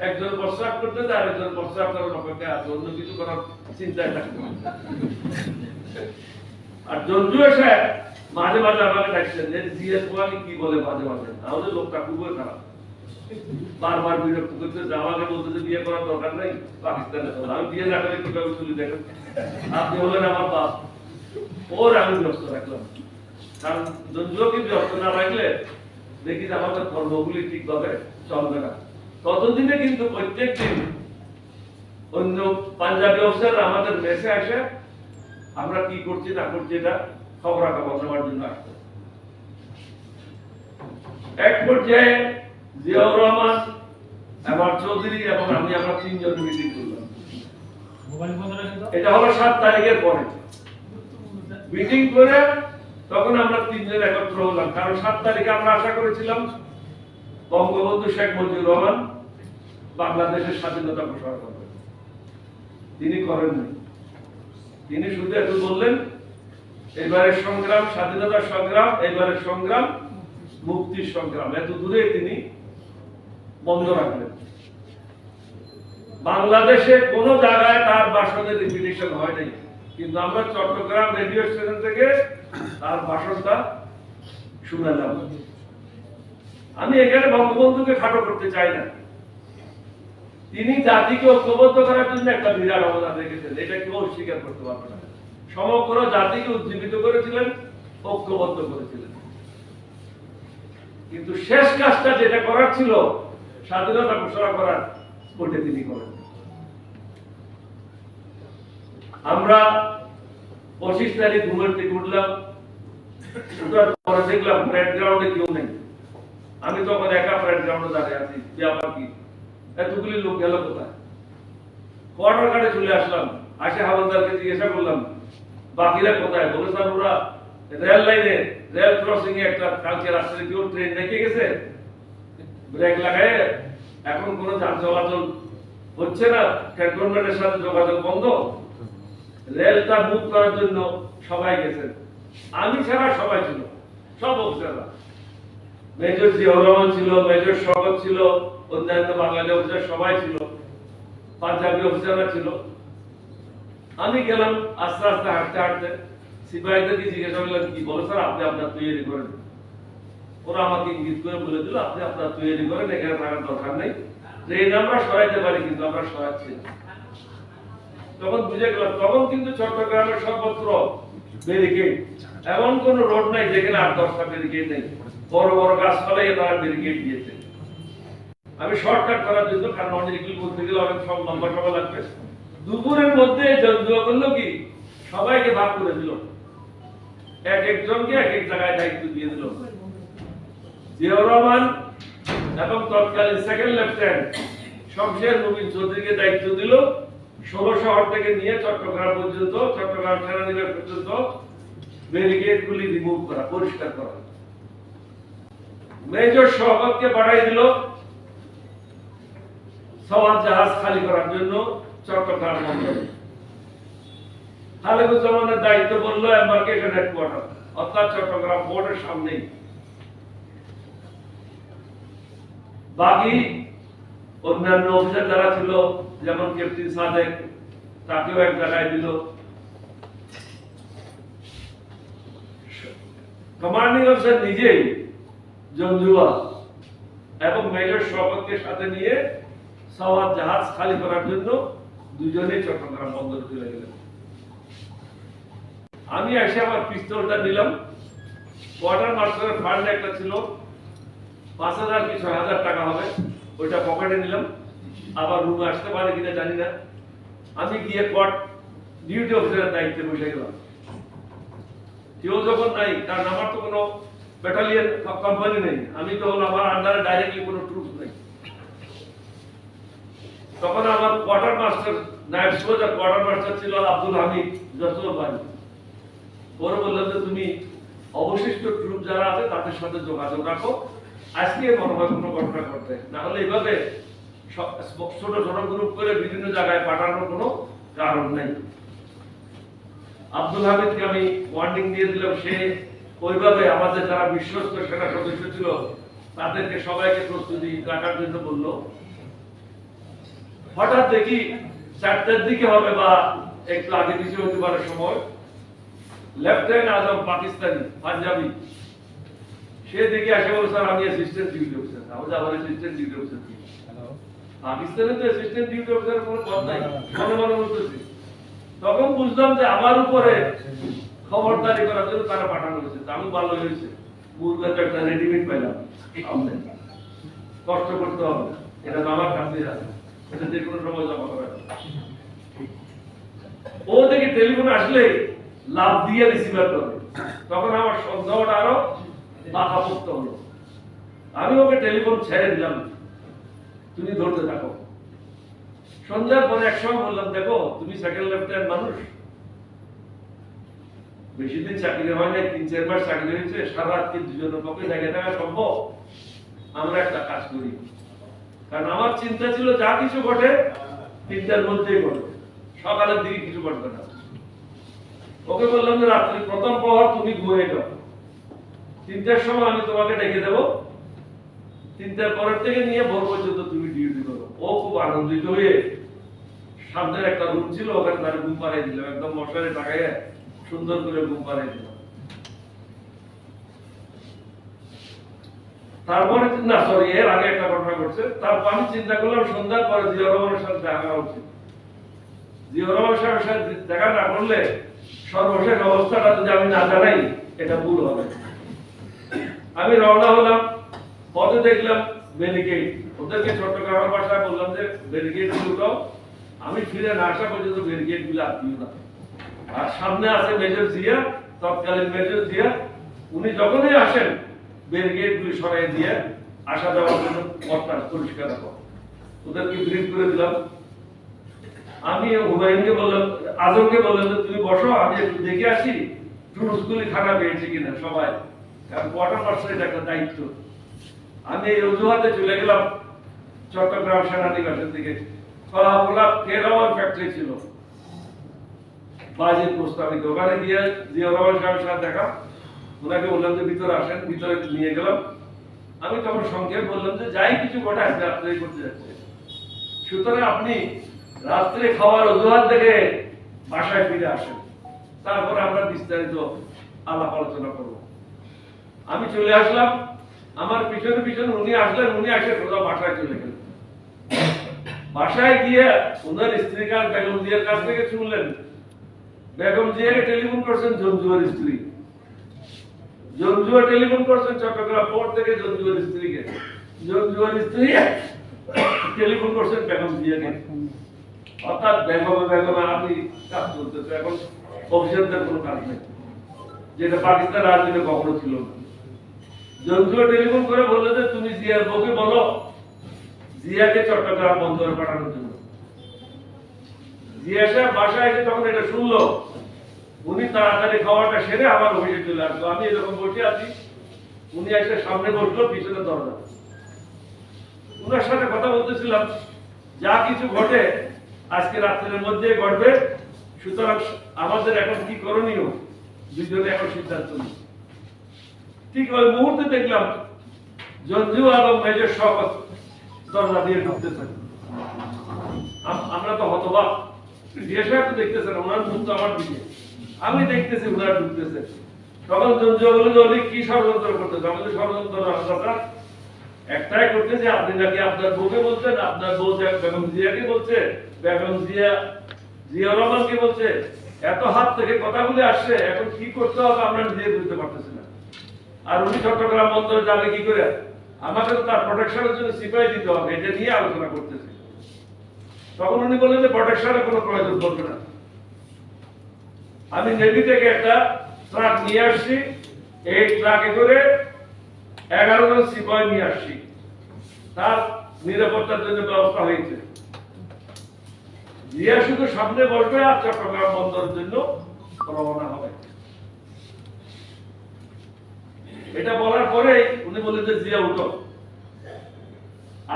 একজন প্রস্রাব করতে, আর একজন প্রস্রাব করার অপেক্ষায় আছে, অন্য কিছু করার চিন্তায় থাকতো। আর জঞ্জু এসে মাঝে মাঝে আমাকে ডাকছেন যে জিএস ওয়ালি কি বলে মাঝে মাঝে, আমাদের লোকটা খুবই খারাপ, বারবার বিরক্ত করতে, আমাকে বলতে যে বিয়ে করার দরকার নেই, পাকিস্তানে চলে, আমি বিয়ে না করে কিভাবে চলি দেখেন, আপনি হলেন আমার বাপ। ওর আমি ব্যস্ত রাখলাম, কারণ জঞ্জুকে ব্যস্ত না রাখলে দেখি যে আমাদের কর্মগুলি ঠিকভাবে চলবে না। ততদিনে কিন্তু প্রত্যেক দিন অন্য পাঞ্জাবি অফিসাররা আমাদের মেসে আসে, আমরা কি করছি না করছি এটা খবরাখবর নেওয়ার জন্য আসতো। এক পর্যায়ে জিয়াউর রহমান, আমার চৌধুরী এবং আমি, আমরা তিনজন মিটিং করলাম। এটা হলো 7 তারিখের পরে মিটিং করে, তখন আমরা তিনজন একত্র হলাম, কারণ 7 তারিখে আমরা আশা করেছিলাম বঙ্গবন্ধু শেখ মুজিবুর রহমান বাংলাদেশের স্বাধীনতা ঘোষণা করবেন, তিনি করেননি। তিনি শুধু একটু বললেন এবারের সংগ্রাম স্বাধীনতার সংগ্রাম, এবারের সংগ্রাম মুক্তির সংগ্রাম, এত দূরে তিনি বন্ধ রাখলেন। বাংলাদেশে কোন জায়গায় তার ভাষণের রিপিটিশন হয় নাই, কিন্তু আমরা চট্টগ্রাম রেডিও স্টেশন থেকে তার ভাষণটা শুনলাম। আমি এখানে বঙ্গবন্ধুকে খাটো করতে চাই না, তিনি জাতিকে ঐক্যবদ্ধ করার জন্য একটা বিরাট অবদান রেখেছেন, এটা কেউ অস্বীকার করতে পারবে না। সমগ্র জাতিকে উজ্জীবিত করেছিলেন, ঐক্যবদ্ধ করেছিলেন, কিন্তু শেষ কাজটা যেটা করার ছিল স্বাধীনতা ঘোষণা করার, ওটা তিনি করেন। আমরা 25 তারিখ ঘুমের থেকে উঠলাম, দেখলাম প্যারেড গ্রাউন্ডে কেউ নেই। আমি তখন একা প্যারেড গ্রাউন্ডে দাঁড়িয়ে আছি, যে আমার কি এতগুলি লোক গেল কোথায়। কোয়ার্টার গার্ডে চলে আসলাম, আসে হাওলদারকে জিজ্ঞাসা করলাম বাকিরা কোথায়, বলে স্যার ওরা রেল লাইনে রেল ক্রসিং এ একটা কালকে রাস্তায় কেউ ট্রেন রেখে গেছে, ব্রেক লাগায়, এখন কোনো যান চলাচল হচ্ছে না, ক্যান্টনমেন্টের সাথে যোগাযোগ বন্ধ, রেলটা মুভ করার জন্য সবাই গেছেন, আমি ছাড়া সবাই ছিল, সব অফিসাররা, মেজর জিয়াউর রহমান ছিল, মেজর শওকত ছিল, অন্যান্য বাঙালি অফিসার সবাই ছিল, পাঞ্জাবি অফিসাররা ছিল। আমি গেলাম আস্তে আস্তে হাঁটতে হাঁটতে, সিপাহীদেরকে জিজ্ঞাসা করলাম কি বলো স্যার, আপনি আপনার তৈরি করেন। ওরা আমাকে ইঙ্গিত করে বলে দিল আপনি আপনার তৈরি করেন, এখানে থাকার দরকার নেই, ট্রেন আমরা সরাইতে পারি কিন্তু আমরা সরাচ্ছি না। তখন বুঝে গেলাম, তখন কিন্তু চট্টগ্রামের সর্বত্র ব্যারিকেড, এমন কোন রোড নাই যেখানে 8-10টা ব্যারিকেড নেই, বড় বড় গাছপালাই তারা ব্যারিকেড দিয়েছে। আমি শর্টকাট করার জন্য, কারণ অনেকগুলো বলতে গেলে অনেক সব লম্বা সময় লাগবে, দুপুরের মধ্যে জলদুয়া করলো কি সবাইকে ভাগ করে দিল, এক একজনকে এক এক জায়গায় দায়িত্ব দিয়ে দিল। জিয়াউর রহমান এবং তৎকালীন সেকেন্ড লেফটেন্যান্ট শমশের নবীন চৌধুরীকে দায়িত্ব দিল 16 শহর থেকে নিয়ে চট্টগ্রাম পর্যন্ত, চট্টগ্রাম সেনানিবাস পর্যন্ত ব্যারিকেড গুলি রিমুভ করা, পরিষ্কার করা। মেজর শওকতকে পাঠাই দিল সওয়াত জাহাজ খালি করার জন্য চট্টগ্রাম বন্দরে। খালেকুজ্জামানের দায়িত্ব বলল এম্বার্কেশন হেডকোয়ার্টার, অর্থাৎ চট্টগ্রাম পোর্টের সামনেই। বাকি অন্যান্য অফিসার যারা ছিল, যেমন ক্যাপ্টেন সাদেক, তাকেও এক জায়গায় দিল। কমান্ডিং অফিসার নিজেই জঞ্জুয়া এবং মেজর শওকতকে সাথে নিয়ে সওয়াত জাহাজ খালি করার জন্য দুজনেই চট্টগ্রাম বন্দরে চলে গেলেন। আমি এসে আমার পিস্তলটা নিলাম, কোয়ার্টার মাস্টারের ফান্ড একটা ছিল 5,000 কি 6,000 টাকা হবে, ওইটা পকেটে নিলাম। আবার রুমে আসতে পারে কিনা জানি না, আমি গিয়ে কোয়ার্ট ডিউটি অফিসারের দায়িত্বে বসে গেলাম। কেউ যখন নাই, কারণ আমার তো কোনো ব্যাটালিয়ন কোম্পানি নেই, আমি তো হলো আমার আন্ডারে ডাইরেক্টলি কোনো ট্রুপস নেই। তখন আমার কোয়ার্টার মাস্টার, নায়েব সুবেদার কোয়ার্টার মাস্টার ছিল আব্দুল হামিদ যশোর বাড়ি। ওরা বললেন যে তুমি অবশিষ্ট ট্রুপ যারা আছে তাদের সাথে যোগাযোগ রাখো, আজকে মনে হয় কোনো ঘটনা ঘটবে, না হলে এইভাবে ছোট ছোট গ্রুপ করে বিভিন্ন জায়গায় পাঠানোর কোনো কারণ নেই। আব্দুল হামিদকে আমি ওয়ার্নিং দিয়ে দিলাম, সে ওইভাবে আমাদের যারা বিশ্বস্ত সেনা সদস্য ছিল তাদেরকে সবাইকে প্রস্তুতি রাখার জন্য বললো। হঠাৎ দেখি 4টার দিকে হবে বা একটু আগে পিছিয়ে হতে পারে সময়, লেফটেন্যান্ট আজম পাকিস্তানি পাঞ্জাবি, সে দেখে আসে বলে স্যার আমি অ্যাসিস্ট্যান্ট ডিউটি অফিসার। আমি আবার অ্যাসিস্ট্যান্ট ডিউটি অফিসার কি? পাকিস্তানে তো অ্যাসিস্ট্যান্ট ডিউটি অফিসার কোনো পদ নাই, মনে মনে বলতেছি। তখন বুঝলাম যে আমার উপরে খবরদারি করার জন্য তারা পাঠানো হয়েছে। আমি ভালো হয়েছে, পূর্বে তো একটা রেডিমেড পাইলাম, কষ্ট করতে হবে, এটা তো আমার কাছে আছে, এটা যে কোনো সময় জমা করা যাবে। ও দেখে টেলিফোন আসলে লাভ দিয়ে রিসিভার করে, তখন আমার সন্দেহটা আরো বাধাপ্রাপ্ত হলো। আমি ওকে টেলিফোন ছেড়ে দিলাম, তুমি ধরতে থাকো। সন্ধ্যার পরে একসময় বললাম, দেখো তুমি সেকেন্ড লেফটেন্যান্ট মানুষ, বেশি দিন চাকরি হয় নাই, 3-4 মাস চাকরি হয়েছে, সারা রাত কি দুজনের পক্ষে জায়গায় থাকা সম্ভব? আমরা একটা কাজ করি, কারণ আমার চিন্তা ছিল যা কিছু ঘটে 3টার মধ্যেই ঘটে, সকালের দিকে কিছু ঘটবে না। ওকে বললাম যে রাত্রি প্রথম প্রহর তুমি ঘুমিয়ে যাও, 3টার সময় আমি তোমাকে ডেকে দেবো, 3টার পরের থেকে নিয়ে ভোর পর্যন্ত তুমি ডিউটি করো। ও খুব আনন্দিত হয়ে সামনের একটা রুম ছিল, ওখানে তার ঘুম পাড়িয়ে দিলাম, একদম মশারি টাকায় সুন্দর করে ঘুম পাড়িয়ে দিলাম। তারপরে না সরি এর আগে একটা ঘটনা ঘটছে। তারপর আমি চিন্তা করলাম সন্ধ্যার পরে জিয়াউর রহমানের সাথে দেখা করা উচিত। জিয়াউর রহমানের সাথে দেখা না করলে সর্বশেষ অবস্থাটা যদি আমি না জানাই এটা ভুল হবে। আমি রওনা হলাম, পথে দেখলাম ব্যারিকেড, ওদেরকে চট্টগ্রামের ভাষায় বললাম যে ব্যারিকেড গুলো আমি ফিরে না আসা পর্যন্ত ব্যারিকেড গুলো আত্মীয় না। আর সামনে আছে মেজর জিয়া, তৎকালীন মেজর জিয়া, উনি যখনই আসেন ব্যারিকেড গুলি সরাই দিয়ে আসা যাওয়ার জন্য পথটা পরিষ্কার রাখো। ওদেরকে ব্রিফ করে দিলাম। আমি হুমায়ুনকে বললাম, আজমকে বললাম যে তুমি বসো, আমি একটু দেখে আসি টুরুসগুলি খারাপ হয়েছে কিনা সবাই, কারণ কোয়ার্টার মাস্টার এটা একটা দায়িত্ব। আমি এই অজুহাতে চলে গেলাম চট্টগ্রাম সেনানিবাসের দিকে। কলাফলা কেরাওয়ার ফ্যাক্টরি ছিল বাজির প্রস্তাবিত, ওখানে গিয়ে জিয়াউর রহমান সাহেবের সাথে দেখা, ওনাকে বললাম যে ভিতরে আসেন, ভিতরে নিয়ে গেলাম। আমি তখন সংক্ষেপ বললাম যে যাই কিছু ঘটে আজকে রাত্রে করতে যাচ্ছে, সুতরাং আপনি রাত্রে খাওয়ার অজুহাত দেখে বাসায় ফিরে আসেন, তারপর আমরা বিস্তারিত আলাপ আলোচনা করব। আমি চলে আসলাম, আমার পিছনে পিছনে উনি আসলেন, উনি এসে সোজা বাসায় চলে গেলেন। বাসায় গিয়ে ওনার স্ত্রী কার বেগম জিয়ার কাছ থেকে শুনলেন, বেগম জিয়াকে টেলিফোন করছেন জঞ্জুয়ার স্ত্রী, জঞ্জুয়া টেলিফোন করছেন চট্টগ্রাম পোর্ট থেকে জঞ্জুয়ার স্ত্রীকে, জঞ্জুয়ার স্ত্রী টেলিফোন করছেন বেগম জিয়াকে। অর্থাৎ বেগম আপনি কাজ করতেছে, এখন অফিসারদের কোনো কাজ নেই, যেটা পাকিস্তান রাজনীতি কখনো ছিল না। জঞ্জুয়া টেলিফোন করে বললো যে তুমি জিয়ার বউকে বলো জিয়াকে চট্টগ্রাম বন্দরে পাঠানোর জন্য। জিয়া সাহেব বাসায় এসে যখন এটা শুনলো, উনি তাড়াতাড়ি খাওয়াটা সেরে আমার অফিসে চলে আসলো। আমি এরকম বসে আছি, উনি এসে সামনে বসলো, পিছনে দরজা। উনার সাথে কথা বলতেছিলাম, যা কিছু ঘটে আজকে রাত্রের মধ্যে ঘটবে, সুতরাং আমাদের এখন কি করণীয় দুজনে এখন সিদ্ধান্ত নিই। ঠিক ওই মুহূর্তে দেখলাম জঞ্জু এবং মেজর শওকত দরজা দিয়ে ঢুকতেছেন। আমরা তো হতবাক, জিয়া সাহেব তো দেখতেছেন, ওনার মুখ তো আমার দিকে, আমি দেখতেছি ওনারা ঢুকতেছে। তখন জঞ্জু বলে যে উনি কি ষড়যন্ত্র করতেছে? আমাদের ষড়যন্ত্র দরকার একটাই করতেছে, আপনি নাকি আপনার বউকে বলছেন, আপনার বউ বেগম জিয়াকে বলছে, বেগম জিয়া জিয়া রহমানকে বলছে, এত হাত থেকে কথাগুলি আসছে, এখন কি করতে হবে আমরা নিজে বুঝতে পারতেছি না। আর উনি চট্টগ্রাম বন্দরে যাবে কি করে? আমাকে তো তার প্রোটেকশনের জন্য সিপাহি দিতে হবে, এটা নিয়ে আলোচনা করতেছে। তখন উনি বললেন যে প্রোটেকশনের কোনো প্রয়োজন পড়বে না। আমি নেভি থেকে একটা ট্রাক নিয়ে আসছি, এই ট্রাকে করে 11 জন সিপাহি নিয়ে আসছি, তার নিরাপত্তার জন্য ব্যবস্থা হয়েছে। জিয়া শুধু সামনে বসবে আর চট্টগ্রাম বন্দরের জন্য রওনা হবে। এটা বলার পরে উনি বললেন যে জিয়া উঠো।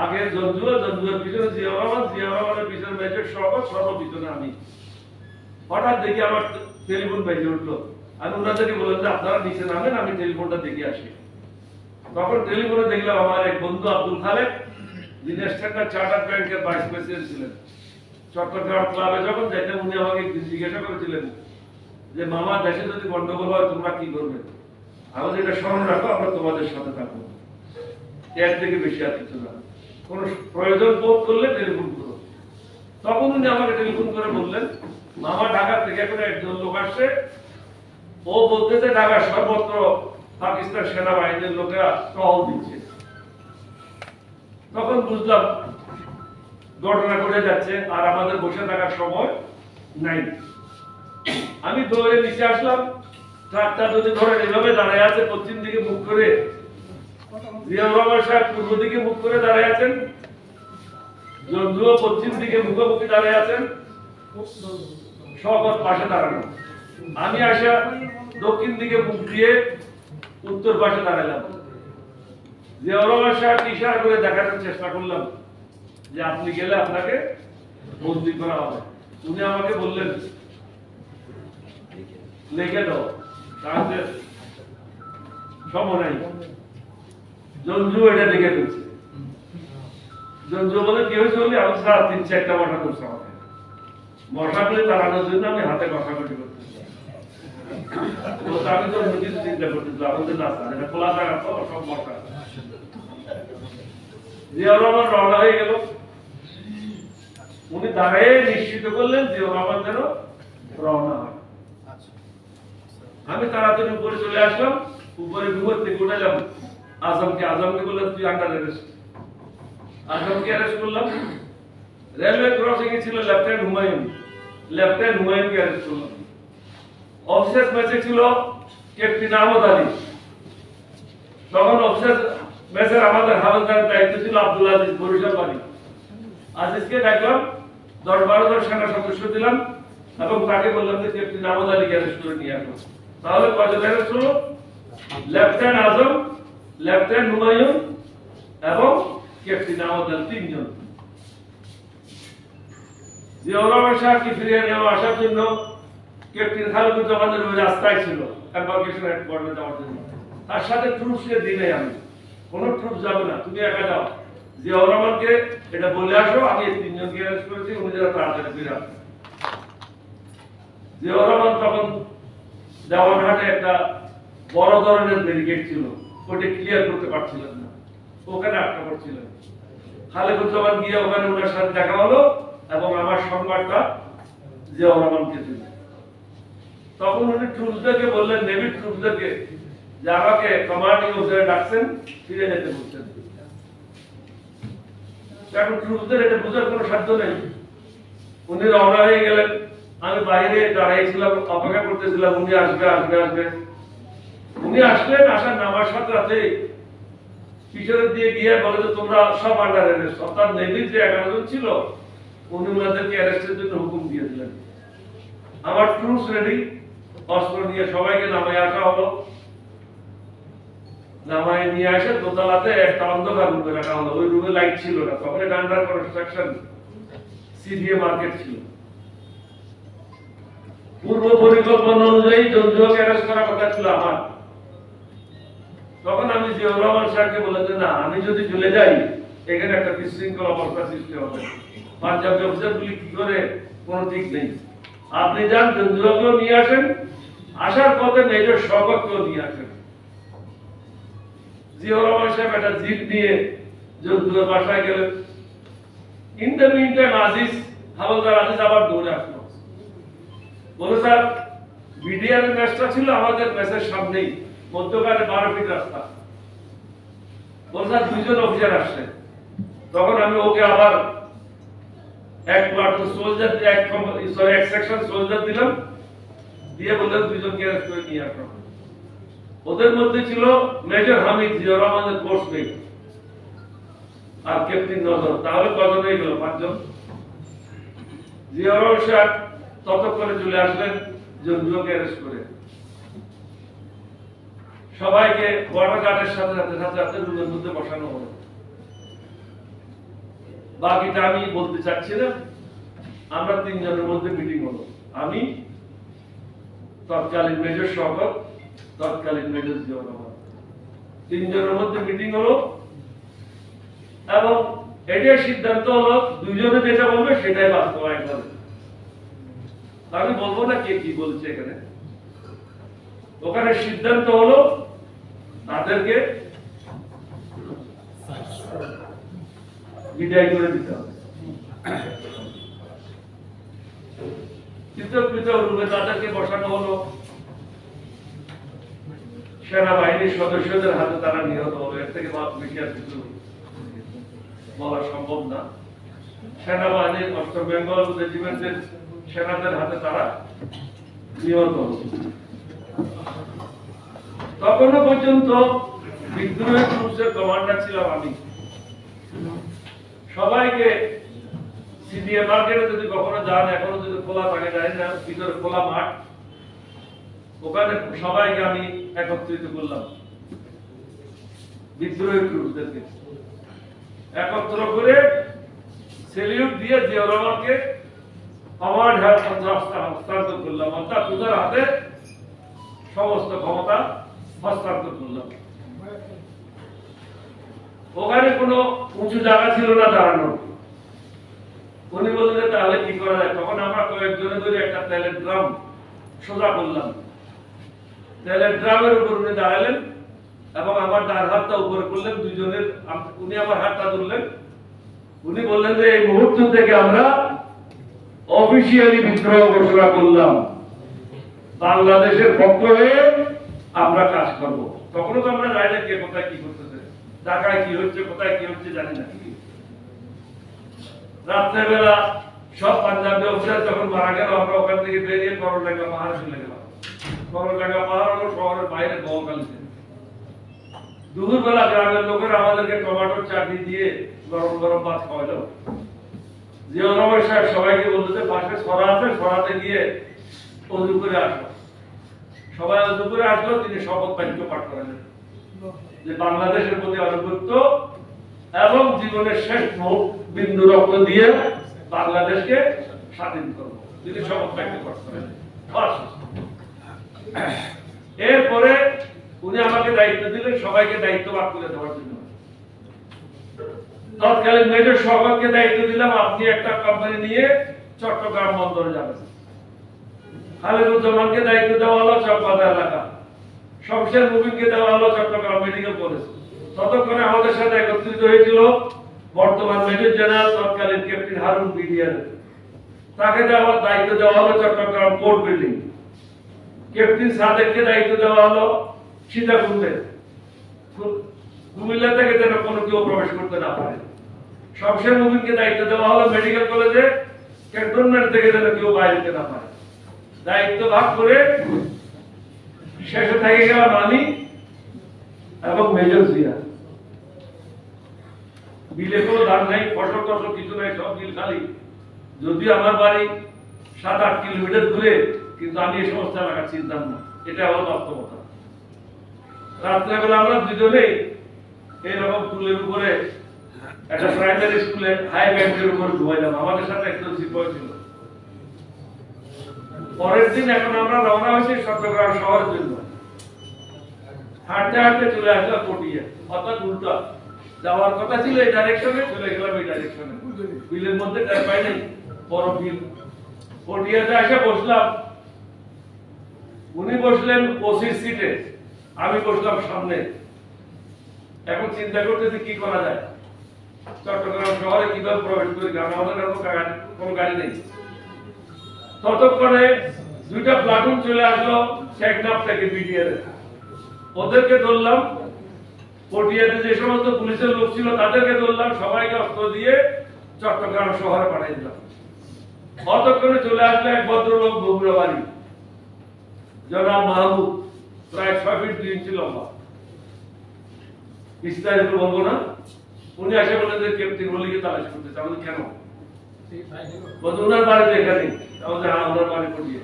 আগে জঞ্জুয়ার পিছনে জিয়া রহমানের পিছনে মেজর শওকত, সর্বপিছনে আমি। হঠাৎ দেখি আমার টেলিফোন বেজে উঠলো। আমি ওনাদেরকে বললাম যে আপনারা নিচে নামেন, আমি টেলিফোনটা দেখে আসি। তখন টেলিফোনে দেখলাম আমার এক বন্ধু আব্দুল খালেক, যিনি স্ট্যান্ডার্ড চার্টার্ড ব্যাংকের ভাইস প্রেসিডেন্ট ছিলেন। চট্টগ্রাম ক্লাবে যখন যাইতাম উনি আমাকে জিজ্ঞাসা করেছিলেন যে মামা, দেশে যদি গন্ডগোল হয় তোমরা কি করবে? আমাদের এটা স্মরণ রাখো, আমরা তোমাদের সাথে থাকবো, এর থেকে বেশি আর কিছু না। কোন প্রয়োজন বোধ করলে টেলিফোন করো। তখন উনি আমাকে টেলিফোন করে বললেন, মামা ঢাকা থেকে এখন একজন লোক আসছে, ও বলতেছে ঢাকার সর্বত্র পাকিস্তান সেনাবাহিনীর লোকেরা টহল দিচ্ছে। তখন বুঝলাম ঘটনা ঘটে যাচ্ছে, আর আমাদের বসে থাকার সময় নাই। আমি দৌড়ে নিচে আসলাম, ট্রাকটা যদি ধরে এভাবে দাঁড়ায় আছে পশ্চিম দিকে মুখ করে, জিয়াউর রহমান সাহেব পূর্ব দিকে মুখ করে দাঁড়ায় আছেন, জঞ্জুও পশ্চিম দিকে মুখোমুখি দাঁড়ায় আছেন, শওকত পাশে দাঁড়ানো। আমি আসা দক্ষিণ দিকে মুখ দিয়ে উত্তর পাশে দাঁড়ালাম। জিয়াউর রহমান সাহেব ইশারা করে দেখানোর চেষ্টা করলাম যে আপনি গেলে আপনাকে বন্দি করা হবে। উনি আমাকে বললেন লিখে দাও, তাহলে সময় নাই। জঞ্জু এটা দেখে ফেলছে। জঞ্জু বলে কি হয়েছে বলি, আমি সারা 3-4টা মশা করছে আমাকে। মশাগুলি তাড়ানোর জন্য আমি হাতে কষাকষি করতেছি। আমি তো কিছু চিন্তা করতেছিলাম, আমাদের না স্যার, এটা খোলা জায়গা তো, সব মশা। জিয়াউর রহমান রওনা হয়ে গেল। উনি দাঁড়িয়ে নিশ্চিত করলেন জিয়াউর রহমান যেন রওনা হয়। আমি তাড়াতাড়ি উপরে চলে আসলাম, উপরে বিপদ থেকে উঠে যাব। আজমকে বললাম তুই আন্ডার অ্যারেস্ট। আজমকে অ্যারেস্ট করলাম। রেলওয়ে ক্রসিং এ ছিল লেফটেন্যান্ট হুমায়ুনকে অ্যারেস্ট করলাম। অফিসার মেসে ছিল ক্যাপ্টেন আহমদ আলী। তখন অফিসার মেসের আমাদের হাওলদারের দায়িত্ব ছিল আব্দুল আজিজ, বরিশাল বাড়ি। আজিজকে ডাকলাম, 10-12 জন সেনা সদস্য দিলাম এবং তাকে বললাম যে ক্যাপ্টেন আহমদ আলীকে অ্যারেস্ট করে নিয়ে আসো। তাহলে কয়জন অ্যারেস্ট হলো? লেফটেন্যান্ট আজম, লেফটেন্যান্ট হুমায়ুন এবং ক্যাপ্টেন আহমদ, তিনজন। জিয়াউর রহমান সাহেবকে ফিরিয়ে নেওয়া আসার জন্য ক্যাপ্টেন খালিদুজ্জামানের ওই রাস্তায় ছিল এম্বার্কেশন হেডকোয়ার্টারে যাওয়ার জন্য। তার সাথে ট্রুপসকে দিনে আমি কোনো ট্রুপ যাবে না, তুমি একা যাও। জিয়াউর রহমানকে এটা বলে আসো আমি এই তিনজনকে অ্যারেস্ট করেছি, উনি যারা তাড়াতাড়ি ফিরে আসবেন। জিয়াউর রহমান তখন দেওয়ানহাটে একটা বড় ধরনের ব্যারিকেড ছিল, ওটা ক্লিয়ার করতে পারছিলেন না, ওখানে আটকা পড়ছিলেন। খালিদুজ্জামান গিয়ে ওখানে ওনার সাথে দেখা হলো এবং আমার সংবাদটা জিয়াউর রহমানকে দিলেন। তখন উনি ট্রুপসদেরকে বললেন, নেভি ট্রুপসদেরকে, যে আমাকে কমান্ডিং অফিসারে ডাকছেন, ফিরে যেতে বলছেন। এখন ট্রুপসদের এটা বোঝার কোনো সাধ্য নেই। উনি রওনা হয়ে গেলেন, আমি বাইরে দাঁড়াইছিলাম, অপেক্ষা করতেছিলাম উনি আসবে আসবে আসবে। উনি আসলেন, আসার নামার সাথে সাথে পিছনের দিয়ে গিয়ে বলে যে তোমরা সব আন্ডার অ্যারেস্ট। অর্থাৎ নেভির যে 11 জন ছিল উনি ওনাদেরকে অ্যারেস্টের জন্য হুকুম দিয়ে দিলেন। আমার ট্রুপস রেডি, অস্ত্র নিয়ে সবাইকে নামায় আসা হলো। নামায় নিয়ে আসে দোতলাতে একটা অন্ধকার রুমে রাখা হলো। ওই রুমে লাইট ছিল না, তখন এটা আন্ডার কনস্ট্রাকশন সিডিএ মার্কেট ছিল। পূর্ব পরিকল্পনা অনুযায়ী জঞ্জুকে অ্যারেস্ট করার কথা ছিল আমার। তখন আমি জিয়াউর রহমান সাহেবকে বললাম যে না, আমি যদি চলে যাই এখানে একটা বিশৃঙ্খল অবস্থা সৃষ্টি হবে, পাঞ্জাবি অফিসারগুলি কি করে কোনো ঠিক নেই। আপনি যান, জঞ্জুকেও নিয়ে আসেন, আসার পথে মেজর শওকতকেও নিয়ে আসেন। জিয়াউর রহমান সাহেব একটা জিপ নিয়ে জঞ্জুকের বাসায় গেলেন। In the meantime Aziz, havildar Aziz আবার দৌড়ে আসলো, বলে স্যার বিডিআর ম্যাচটা ছিল আমাদের ম্যাচের সামনেই, মধ্যখানে 12 ফিট রাস্তা। বলে স্যার দুইজন অফিসার আসছে। তখন আমি ওকে আবার এক প্লাটুন সোলজার, এক সেকশন সোলজার দিলাম, দিয়ে বললেন দুইজনকে অ্যারেস্ট করে নিয়ে আসো। ওদের মধ্যে ছিল মেজর হামিদ, জিয়াউর রহমানের কোর্সমেট, আর ক্যাপ্টেন নজর। তাহলে কজন হয়ে গেল? 5 জন। জিয়াউর রহমান সাহেব ততক্ষণে চলে আসলেন জঞ্জুকে অ্যারেস্ট করে। সবাইকে বর্ডার গার্ডের সাথে সাথে সাথে সাথে রুমের মধ্যে বসানো হলো। বাকিটা আমি বলতে চাচ্ছি না। আমরা 3 জনের মধ্যে মিটিং হলো, আমি, তৎকালীন মেজর শওকত, তৎকালীন মেজর জিয়াউর রহমান, 3 জনের মধ্যে মিটিং হলো এবং এটাই সিদ্ধান্ত হলো 2 জনে যেটা বলবে সেটাই বাস্তবায়ন হবে। আমি বলবো না কে কি বলছে এখানে। ওখানে সিদ্ধান্ত হলো তাদেরকে বিদায় করে দিতে হবে। পৃথক পৃথক রুমে তাদেরকে বসানো হলো। সেনাবাহিনীর সদস্যদের হাতে তারা নিহত হলো। এর থেকে বেশি আর কিছু বলা সম্ভব না। সেনাবাহিনীর 8ম বেঙ্গল রেজিমেন্টের সেনাদের হাতে তারা নিহত হলো। তখনও পর্যন্ত বিদ্রোহী ট্রুপসের কমান্ডার ছিলাম আমি। সবাইকে সিডিএ মার্কেটে যদি কখনো যান, এখনো যদি খোলা থাকে জানি না, ভিতরে খোলা মাঠ, ওখানে সবাইকে আমি একত্রিত করলাম। বিদ্রোহী ট্রুপসদেরকে একত্র করে সেলিউট দিয়ে জিয়াউর রহমানকে কমান্ড হস্তান্তর করলাম। অর্থাৎ ওদের হাতে সমস্ত ক্ষমতা হস্তান্তর করলাম। ওখানে কোনো উঁচু জায়গা ছিল না দাঁড়ানোর। উনি বললেন তাহলে কি করা যায়? তখন আমরা কয়েকজনে ধরে একটা তেলের ড্রাম সোজা করলাম। তেলের ড্রামের উপর উনি দাঁড়ালেন এবং আমার ডান হাতটা উপরে করলেন। দুইজনের, উনি আমার হাতটা ধরলেন। উনি বললেন যে এই মুহূর্ত থেকে আমরা অফিসিয়ালি বিদ্রোহ ঘোষণা করলাম, বাংলাদেশের পক্ষ হয়ে আমরা কাজ করব। তখনও তো আমরা জানি না কে কোথায় কি করতেছে, ঢাকায় কি হচ্ছে, কোথায় কি হচ্ছে জানি না। রাত্রেবেলা সব পাঞ্জাবি অফিসার যখন মারা গেল, আমরা ওখান থেকে বেরিয়ে করলাঙ্গা পাহাড়ে চলে গেলাম। করলাঙ্গা পাহাড় হলো শহরের বাইরে বহকালিতে। দুপুরবেলা গ্রামের লোকেরা আমাদেরকে টমেটোর চাটনি দিয়ে গরম গরম ভাত খাওয়ালো। জিয়াউর রহমান সাহেব সবাইকে বলতে পাশে সরা আছে, সরাতে গিয়ে অজু করে আসো। সবাই দুপুরে আসলো, তিনি শপথ বাক্য পাঠ করালেন যে বাংলাদেশের প্রতি আনুগত্য এবং জীবনের শেষ বিন্দু রক্ত দিয়ে বাংলাদেশকে স্বাধীন করবো, তিনি শপথ বাক্য পাঠ করেন। এরপরে উনি আমাকে দায়িত্ব দিলেন সবাইকে দায়িত্ব ভাগ করে দেওয়ার জন্য। তৎকালীন মেজর সভাপতিকে দায়িত্ব দিলাম, আপনি একটা কোম্পানি নিয়ে চট্টগ্রাম বন্দরে যাবেন। খালেদুজ্জামানকে দায়িত্ব দেওয়া হলো চকবাজার এলাকা, শমশের মুবিনকে দেওয়া হলো চট্টগ্রাম মেডিকেল কলেজ। ততক্ষণে আমাদের সাথে একত্রিত হয়েছিল বর্তমান মেজর জেনারেল তৎকালীন ক্যাপ্টেন হারুন বিডিআর, তাকে দেওয়ার দায়িত্ব দেওয়া হলো চট্টগ্রাম পোর্ট বিল্ডিং। ক্যাপ্টেন সাদেককে দায়িত্ব দেওয়া হলো সীতাকুণ্ডে, কুমিল্লা থেকে যেন কোনো কেউ প্রবেশ করতে না পারে। শমশের মুবিনকে দায়িত্ব দেওয়া হলো মেডিকেল কলেজে, ক্যান্টনমেন্ট থেকে যেন কেউ বাইরে যেতে না পারে। দায়িত্ব ভাগ করে শেষে থেকে গেলাম আমি এবং মেজর জিয়া। বিলে কোনো ধান নাই, ফসল টসল কিছু নাই, সব বিল খালি। যদিও আমার বাড়ি 7-8 কিলোমিটার দূরে, কিন্তু আমি এই সমস্ত এলাকা চিনতাম না, এটা হলো বাস্তবতা। রাত্রেবেলা আমরা দুজনেই এইরকম টুলের উপরে একটা প্রাইমারি স্কুলে হাই ব্যাংকের উপর ঘুমাইলাম, আমাদের সাথে একজন সিপাহি ছিল। পরের দিন এখন আমরা রওনা হয়েছি চট্টগ্রাম শহরের জন্য। হাঁটতে হাঁটতে চলে আসলাম পটিয়া, অর্থাৎ উল্টা যাওয়ার কথা ছিল এই ডাইরেকশনে, চলে গেলাম এই ডাইরেকশনে। বিলের মধ্যে টের পাই নাই, বড় বিল। পটিয়াতে এসে বসলাম, উনি বসলেন ওসির সিটে, আমি বসলাম সামনে। এখন চিন্তা করতেছি কি করা যায়, চট্টগ্রাম শহরে কিভাবে প্রবেশ করি, কারণ আমাদের কোনো গাড়ি নেই। ততক্ষণে 2টা প্লাটুন চলে আসলো শেখনাফ থেকে বিডিআর, ওদেরকে ধরলাম। পটিয়াতে যে সমস্ত পুলিশের লোক ছিল তাদেরকে ধরলাম, সবাইকে অস্ত্র দিয়ে চট্টগ্রাম শহরে পাঠিয়ে দিলাম। ততক্ষণে চলে আসলো এক ভদ্রলোক, বগুড়া বাড়ি, জনাব মাহমুদ, প্রায় 6 ফিট 2 ইঞ্চি লম্বা। বিস্তারিত বলবো না। উনি আসে বলে যে ক্যাপ্টেন বলিকে তালাশ করতেছে। আমাদের কেন বলতো ওনার বাড়িতে এখানে, আমাদের ওনার বাড়ি পড়িয়ে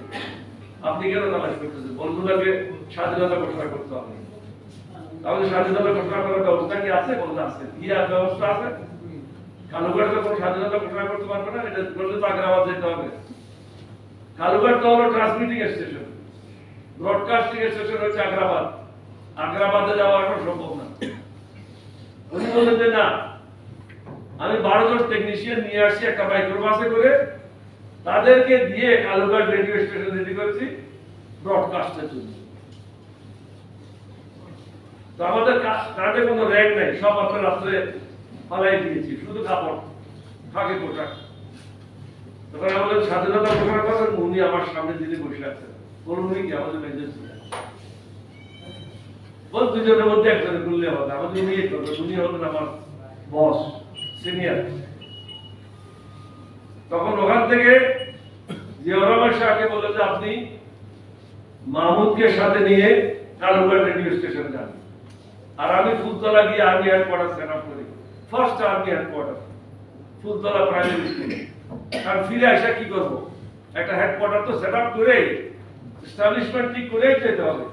আপনি কেন তালাশ করতেছেন? বন্ধুটাকে স্বাধীনতা ঘোষণা করতে হবে। তাহলে স্বাধীনতা ঘোষণা করার ব্যবস্থা কি আছে? বলতে আছে। কি ব্যবস্থা আছে? কালুঘাট তো কোনো স্বাধীনতা ঘোষণা করতে পারবে না, এটা করলে তো আগ্রাবাদ যেতে হবে। কালুঘাট তো হলো ট্রান্সমিটিং স্টেশন, ব্রডকাস্টিং স্টেশন হচ্ছে আগ্রাবাদ। আগ্রাবাদে যাওয়া এখন সম্ভব না। উনি বললেন যে না, আমি 12 জন টেকনিশিয়ান নিয়ে আসছি একটা মাইক্রোবাসে করে, তাদেরকে দিয়ে কালুঘাট রেডিও স্টেশন রেডি করেছি ব্রডকাস্টের জন্য। তো আমাদের কাঁধে কোনো র্যাক নেই, সব আপনার রাত্রে পালাই দিয়েছি, শুধু কাপড়, ফাঁকে পোশাক। তখন আমাদের স্বাধীনতা ঘোষণা করেন, উনি আমার সামনে দিনে বসে আছেন। বলুন উনি কি আমাদের মেজর ছিলেন। বল 2 জনের মধ্যে একজনে করলে হবে, আমাদের উনি করবেন, উনি হলেন আমার বস, সিনিয়র। তখন ওখান থেকে জিয়াউর রহমান শাহকে বলল যে আপনি মাহমুদকে সাথে নিয়ে কালুঘাট রেডিও স্টেশন যান, আর আমি ফুলতলা গিয়ে আর্মি হেডকোয়ার্টার সেট আপ করি। First army headquarter Phultala primary স্কুলে। আর ফিরে আসা কি করবো, একটা হেডকোয়ার্টার তো সেট আপ করে এস্টাবলিশমেন্ট ঠিক করেই যেতে হবে,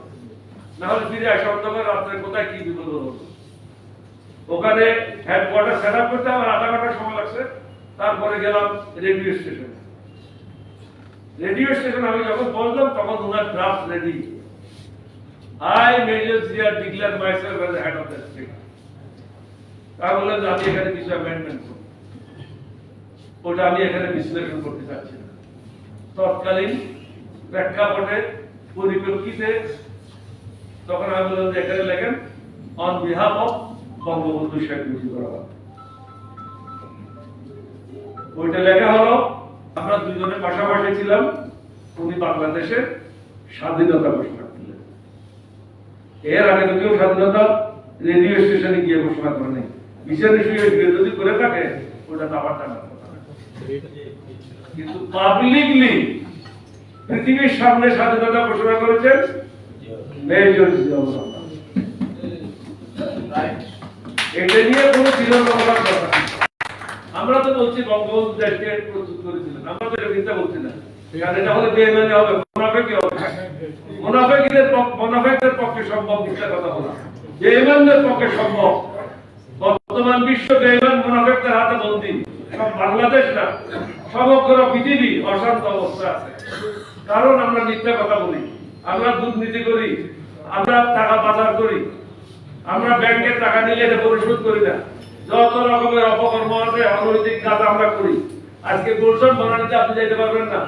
না হলে ফিরে আসা অন্ধকার রাত্রে কোথায় কি বিপদ হলো। ওখানে হেডকোয়ার্টার সেট আপ করতে আমার 8 ঘন্টা সময় লাগছে। তারপরে গেলাম রেডিও স্টেশনে। রেডিও স্টেশন আমি যখন পৌঁছলাম তখন ওনার draft ready. I Major Zia declare myself as the head of the state. তা বললেন আমি এখানে কিছু অ্যামেন্ডমেন্ট করব, ওটা আমি এখানে বিশ্লেষণ করতে চাচ্ছি না। তৎকালীন প্রেক্ষাপটে পরিপ্রেক্ষিতে তখন আমি বললাম যে এখানে লেখেন on behalf of Bangabandhu Sheikh Mujibur Rahman. ওইটা লেখা হলো। আমরা দুজনে পাশাপাশি ছিলাম। উনি বাংলাদেশের স্বাধীনতা ঘোষণা করলেন। এর আগে তো কেউ স্বাধীনতা রেডিও স্টেশনে গিয়ে ঘোষণা করে নেই। বিচার যদি করে থাকে ওটা তো আবার টানার কথা, কিন্তু পাবলিকলি পৃথিবীর সামনে স্বাধীনতা ঘোষণা করেছেন মেজর জিয়াউর রহমান। এটা নিয়ে কোনো চিরন্তন কথা। আমরা তো বলছি বঙ্গবন্ধু দেশকে প্রস্তুত করেছিলেন, আমরা তো এটা চিন্তা বলছি না। এটা হলে বেঈমানি হবে, মুনাফিকি হবে। মুনাফিকদের পক্ষে সম্ভব মিথ্যা কথা বলা, বেঈমানদের পক্ষে সম্ভব। বর্তমান বিশ্ব বেঈমান মুনাফিকদের হাতে বন্দী, সব বাংলাদেশ না, সমগ্র পৃথিবী অশান্ত অবস্থা আছে। কারণ আমরা মিথ্যা কথা বলি, আমরা দুর্নীতি করি, আমরা টাকা পাচার করি, আমরা ব্যাংকের টাকা নিলে এটা পরিশোধ করি না, যত রকমের অপকর্ম আছে, অনৈতিক কাজ আমরা করি। আজকে গুলশান বনানীতে আপনি যেতে পারবেন না,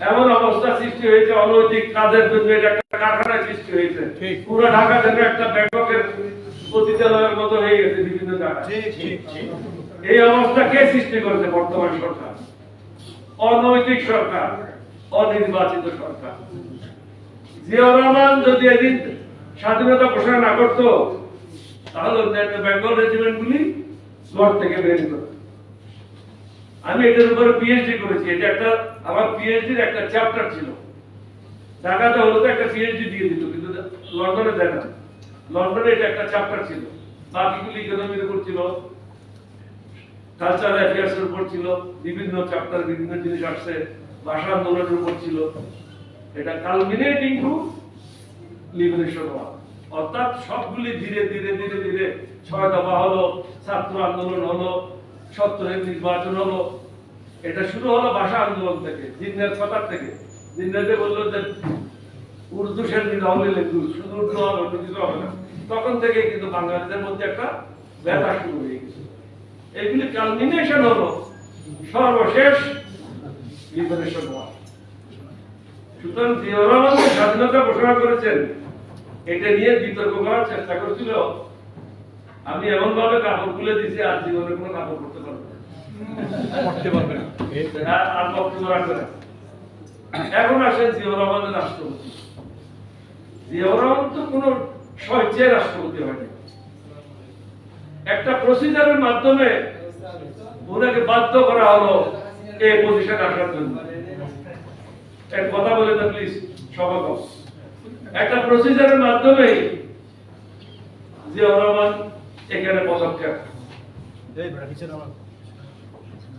এমন অবস্থা সৃষ্টি হয়েছে, অনৈতিক কাজের জন্য এটা একটা কারখানায় সৃষ্টি হয়েছে। পুরো ঢাকা যেন একটা ব্যাংককের পতিতালয়ের মতো হয়ে গেছে বিভিন্ন জায়গায়। এই অবস্থা কে সৃষ্টি করেছে? বর্তমান সরকার, অনৈতিক সরকার, অনির্বাচিত সরকার। জিয়াউর রহমান যদি এদিন স্বাধীনতা ঘোষণা না করতো, তাহলে অন্যান্য বেঙ্গল রেজিমেন্ট গুলি ঘর থেকে বের করত। আমি এটার উপরে পিএইচডি করেছি, এটা একটা আমার পিএইচডির একটা চ্যাপ্টার ছিল। ঢাকাতে হলো তো একটা পিএইচডি দিয়ে দিত, কিন্তু লন্ডনে দেয় না। লন্ডনে এটা একটা চ্যাপ্টার ছিল, বাকিগুলি ইকোনমির উপর ছিল, কালচারাল অ্যাফেয়ার্স এর উপর ছিল, বিভিন্ন চ্যাপ্টার বিভিন্ন জিনিস আসছে, ভাষা আন্দোলনের উপর ছিল। এটা কালমিনেটিং টু লিবারেশন ওয়ার, অর্থাৎ সবগুলি ধীরে ধীরে ধীরে ধীরে 6 দফা হলো, ছাত্র আন্দোলন হলো, 70-এর নির্বাচন হলো। এটা শুরু হলো ভাষা আন্দোলন থেকে, জিন্নের কথার থেকে। জিন্নাতে বললো যে উর্দু শেরনি হলে লেখু, শুধু উর্দু হবে, অন্য কিছু হবে না। তখন থেকে কিন্তু বাঙালিদের মধ্যে একটা ব্যথা শুরু হয়ে গেছে। এগুলি কালমিনেশন হলো সর্বশেষ লিবারেশন ওয়ার। সুতরাং জিয়াউর রহমান স্বাধীনতা ঘোষণা করেছেন, এটা নিয়ে বিতর্ক করার চেষ্টা করছিল। আমি এমন ভাবে কাপড় খুলে দিয়েছি, আর জীবনে কোনো কাপড় করতে পারবে না, আর বক্তব্য রাখবে না। এখন আসেন জিয়াউর রহমানের রাষ্ট্রপতি। জিয়াউর রহমান তো কোন স্বেচ্ছায় রাষ্ট্রপতি হয়নি, একটা প্রসিজারের মাধ্যমে ওনাকে বাধ্য করা হলো এই পজিশনে আসার জন্য। এক কথা বলে না প্লিজ সভাপতি, একটা প্রসিজারের মাধ্যমে জিয়াউর রহমান এখানে পদক্ষেপ।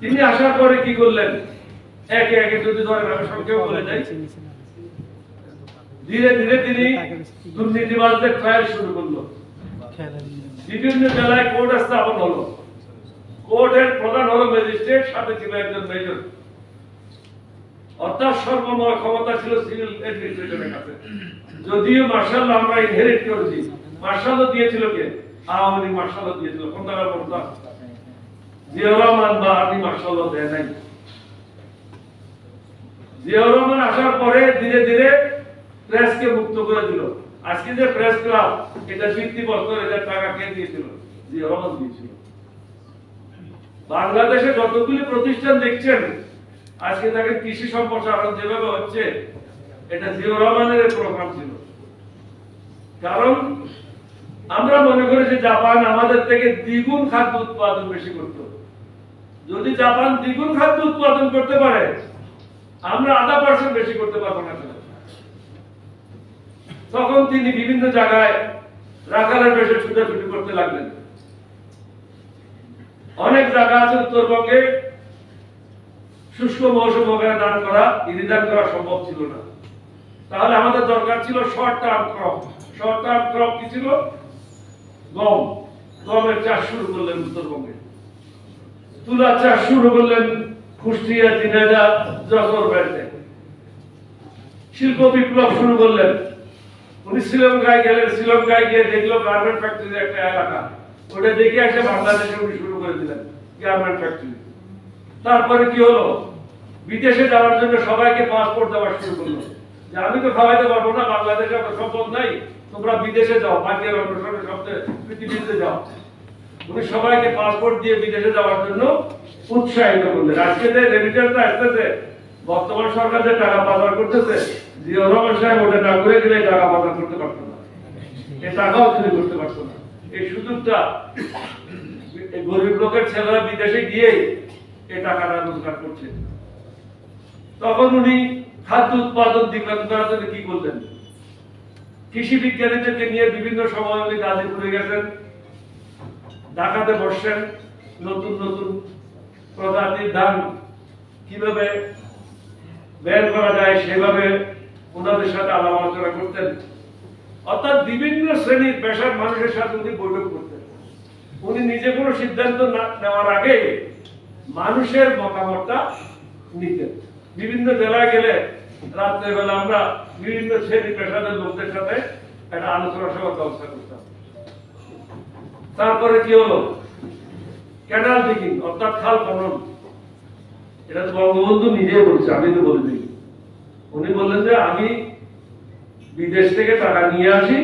তিনি আসার পরে কি করলেন? একে একে যদি ধরেন, আমি সংক্ষেপ বলে যাই। ধীরে ধীরে তিনি দুর্নীতিবাজদের ট্রায়াল শুরু করলো। বিভিন্ন জেলায় কোর্ট স্থাপন হলো। কোর্টের প্রধান হলো ম্যাজিস্ট্রেট, সাথে ছিল একজন মেজর। অর্থাৎ সর্বময় ক্ষমতা ছিল সিভিল অ্যাডমিনিস্ট্রেশনের কাছে। যদিও মার্শাল আমরা ইনহেরিট করেছি, মার্শালও দিয়েছিল কে? আওয়ামী লীগ মার্শালও দিয়েছিল। কোন দ্বারা বলতো জিয়াউর রহমান বা আর্মি মার্শালও দেয় নাই। জিয়াউর রহমান আসার পরে ধীরে ধীরে প্রেসকে মুক্ত করে দিল। আজকে যে প্রেস ক্লাব, এটা ভিত্তিবদ্ধ, এদের টাকা কে দিয়েছিল? জিয়াউর রহমান দিয়েছিল। বাংলাদেশে যতগুলি প্রতিষ্ঠান দেখছেন আজকে, তাকে কৃষি সম্প্রসারণ যেভাবে হচ্ছে, এটা জিয়াউর রহমানের প্রোগ্রাম ছিল। কারণ আমরা মনে করি যে জাপান আমাদের থেকে দ্বিগুণ খাদ্য উৎপাদন বেশি করত। যদি জাপান দ্বিগুণ খাদ্য উৎপাদন করতে পারে, আমরা 0.5% বেশি করতে পারবো না। তখন তিনি বিভিন্ন জায়গায় রাখালের বেশে ছুটাছুটি করতে লাগলেন। অনেক জায়গা আছে উত্তরবঙ্গে শুষ্ক মৌসুম ওখানে দান করা, ইরিদান করা সম্ভব ছিল না। তাহলে আমাদের দরকার ছিল short term crop. Short term crop কি ছিল? গম। গমের চাষ শুরু করলেন উত্তরবঙ্গে। তুলা চাষ শুরু করলেন কুষ্টিয়া, ঝিনাইদহ, যশোর বেল্টে। শিল্প বিপ্লব শুরু করলেন। উনি শ্রীলঙ্কায় গেলেন, শ্রীলঙ্কায় গিয়ে দেখলো গার্মেন্ট ফ্যাক্টরির একটা এলাকা, ওটা দেখে এসে বাংলাদেশে উনি শুরু করে দিলেন গার্মেন্ট ফ্যাক্টরি। তারপরে কি হলো? বিদেশে যাওয়ার জন্য সবাইকে পাসপোর্ট দেওয়া শুরু করলো, যে আমি তো খাওয়াইতে পারবো না, বাংলাদেশে অত সম্পদ নাই, তোমরা বিদেশে যাও, বাকি অন্যান্য সবচেয়ে পৃথিবীতে যাও। উনি সবাইকে পাসপোর্ট দিয়ে বিদেশে যাওয়ার জন্য উৎসাহিত করলেন। আজকে যে রেমিটেন্সটা আসতেছে, বর্তমান সরকার যে টাকা পাচার করতেছে, জিয়াউর রহমান সাহেব ওটা না করে গেলে টাকা পাচার করতে পারতো না, এই টাকাও চুরি করতে পারতো না। এই সুযোগটা গরিব লোকের ছেলেরা বিদেশে গিয়ে এই টাকাটা রোজগার করছে। তখন উনি খাদ্য উৎপাদন দ্বিগুণ করার জন্য কি করলেন? কৃষি বিজ্ঞানীদেরকে নিয়ে বিভিন্ন সময় উনি গাজীপুরে গেছেন, ঢাকাতে বসছেন, নতুন নতুন প্রজাতির ধান কিভাবে বের করা যায় সেভাবে ওনাদের সাথে আলাপ আলোচনা করতেন। অর্থাৎ বিভিন্ন শ্রেণীর পেশার মানুষের সাথে উনি বৈঠক করতেন। উনি নিজে কোনো সিদ্ধান্ত নেওয়ার আগে মানুষের মতামতটা নিতেন। বিভিন্ন জেলায় গেলে রাত্রেবেলা আমরা বিভিন্ন শ্রেণী পেশাদের লোকদের সাথে একটা আলোচনা সভার ব্যবস্থা করতাম। তারপরে কি হলো, ক্যানাল ডিগিং অর্থাৎ খাল খনন। এটা তো বঙ্গবন্ধু নিজেই বলছে, আমি তো বলিনি। উনি বললেন যে আমি বিদেশ থেকে টাকা নিয়ে আসি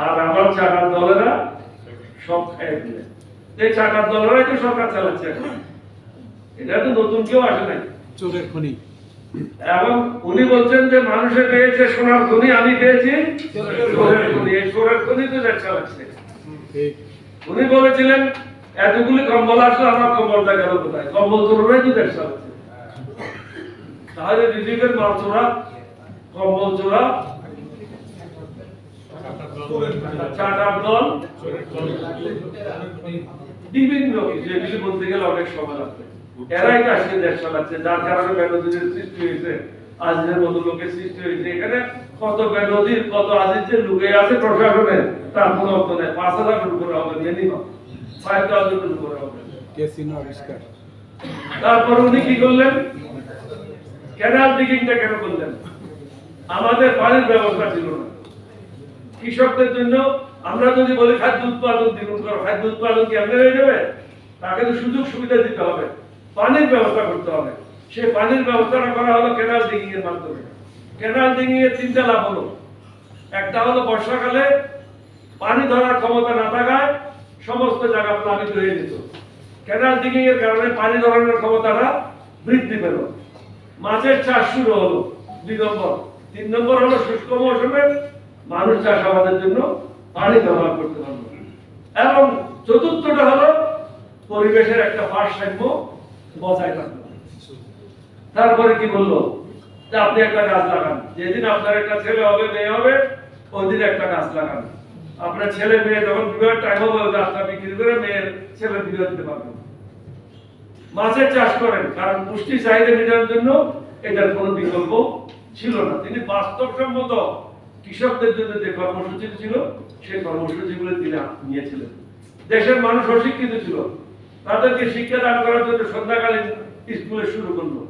আর আমার চাকার দলেরা সব খাইয়ে দিলে। এই চাকার দলেরাই তো সরকার চালাচ্ছে এখন, এটা তো নতুন কেউ আসে নাই। চোরের খনি। এবং উনি বলছেন যে মানুষে পেয়েছে সোনার খনি, আমি পেয়েছি চোরের খনি। এই চোরের খনি তো দেশ চালাচ্ছে। উনি বলেছিলেন এতগুলি কম্বল আসলো, আমার কম্বলটা গেল কোথায়? কম্বল চোরাই তো দেশ চালাচ্ছে। তাহলে রিজিকের মাল চোরা, কম্বল চোরা, চাটার দল, বিভিন্ন কিছু, এগুলি বলতে গেলে অনেক সময় লাগবে। এরাই কাজকে দেশ চালাচ্ছে, যার কারণে বেনজিরের সৃষ্টি হয়েছে, আজিজের মতো লোকের সৃষ্টি হয়েছে। এখানে কত বেনজির, কত আজিজের লুকে আছে প্রশাসনে, তার কোনো অর্থ নেই। 5,000 উপরে হবে মিনিমাম, 5,000 উপরে হবে। তারপর উনি কি করলেন, ক্যানাল ডিগিংটা কেন করলেন? আমাদের পানির ব্যবস্থা ছিল না কৃষকদের জন্য। আমরা যদি বলি খাদ্য উৎপাদন দ্বিগুণ করো, খাদ্য উৎপাদন কি এমনি হয়ে যাবে? তাকে তো সুযোগ সুবিধা দিতে হবে, পানির ব্যবস্থা করতে হবে। সেই পানির ব্যবস্থাটা করা হলো ক্যানাল ডিগিং এর মাধ্যমে। ক্যানাল ডিগিং এর 3টা লাভ হলো। একটা হলো বর্ষাকালে পানি ধরার ক্ষমতা না থাকায় সমস্ত জায়গা প্লাবিত হয়ে যেত। ক্যানাল ডিগিং এর কারণে পানি ধরানোর ক্ষমতাটা বৃদ্ধি পেল। মাছের চাষ শুরু হলো 2 নম্বর। 3 নম্বর হলো শুষ্ক মৌসুমে মানুষ চাষাবাদের জন্য পানি ব্যবহার করতে পারবে। এবং চতুর্থটা হলো পরিবেশের একটা ভারসাম্য বজায় থাকবে। তারপরে কি বললো, যে আপনি একটা গাছ লাগান, যেদিন আপনার একটা ছেলে হবে মেয়ে হবে ওই দিন একটা গাছ লাগান। আপনার ছেলে মেয়ে যখন বিবাহের টাইম হবে ওই গাছটা বিক্রি করে মেয়ের ছেলে বিবাহ দিতে পারবেন। মাছের চাষ করেন, কারণ পুষ্টি চাহিদা মেটানোর জন্য এটার কোনো বিকল্প ছিল না। তিনি বাস্তবসম্মত কৃষকদের জন্য যে কর্মসূচি ছিল সেই কর্মসূচিগুলো তিনি নিয়েছিলেন। দেশের মানুষ অশিক্ষিত ছিল, তাদেরকে শিক্ষা দান করার জন্য সন্ধ্যাকালীন স্কুলে শুরু করলো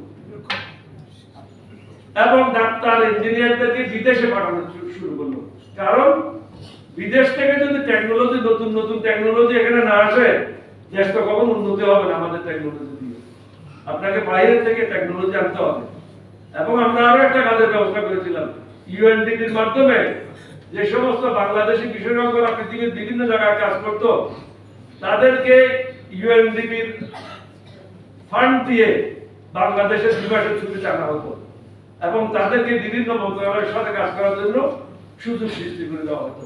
এবং ডাক্তার ইঞ্জিনিয়ারদেরকে বিদেশে পাঠানো শুরু করলো। কারণ বিদেশ থেকে যদি টেকনোলজি, নতুন নতুন টেকনোলজি এখানে না আসে, দেশ তো কখন উন্নতি হবে না আমাদের টেকনোলজি দিয়ে। আপনাকে বাইরে থেকে টেকনোলজি আনতে হবে। এবং আমরা আরো একটা কাজের ব্যবস্থা করেছিলাম, ইউএনডিপির মাধ্যমে যে সমস্ত বাংলাদেশি বিশেষজ্ঞরা পৃথিবীর বিভিন্ন জায়গায় কাজ করত, তাদেরকে ইউএনডিপির ফান্ড দিয়ে বাংলাদেশের বিভাগের ছুটিতে আনা হতো এবং তাদেরকে বিভিন্ন মন্ত্রণালয়ের সাথে কাজ করার জন্য সুযোগ সৃষ্টি করে দেওয়া হতো।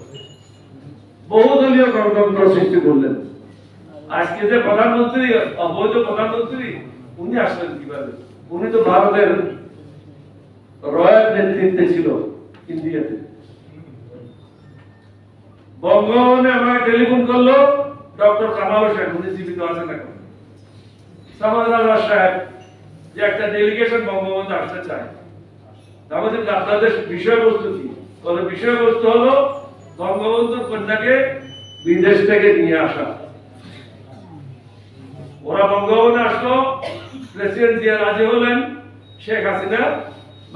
বহুদলীয় গণতন্ত্র সৃষ্টি করলেন। আজকে যে প্রধানমন্ত্রী, অবৈধ প্রধানমন্ত্রী, উনি আসলেন কিভাবে? উনি তো ভারতের রয়্যাল নেতৃত্বে ছিল ইন্ডিয়াতে। বঙ্গভবনে আমাকে টেলিফোন করলো ডক্টর কামাল হোসেন, উনি জীবিত আছেন এখন। সামাদ সাহেব যে একটা ডেলিগেশন বঙ্গবন্ধু আসতে চায়। আমাদের আপনাদের বিষয়বস্তু কি? বলে বিষয়বস্তু হলো বঙ্গবন্ধুর কন্যাকে বিদেশ থেকে নিয়ে আসা। ওরা বঙ্গভবনে আসলো, প্রেসিডেন্ট জিয়া রাজি হলেন, শেখ হাসিনা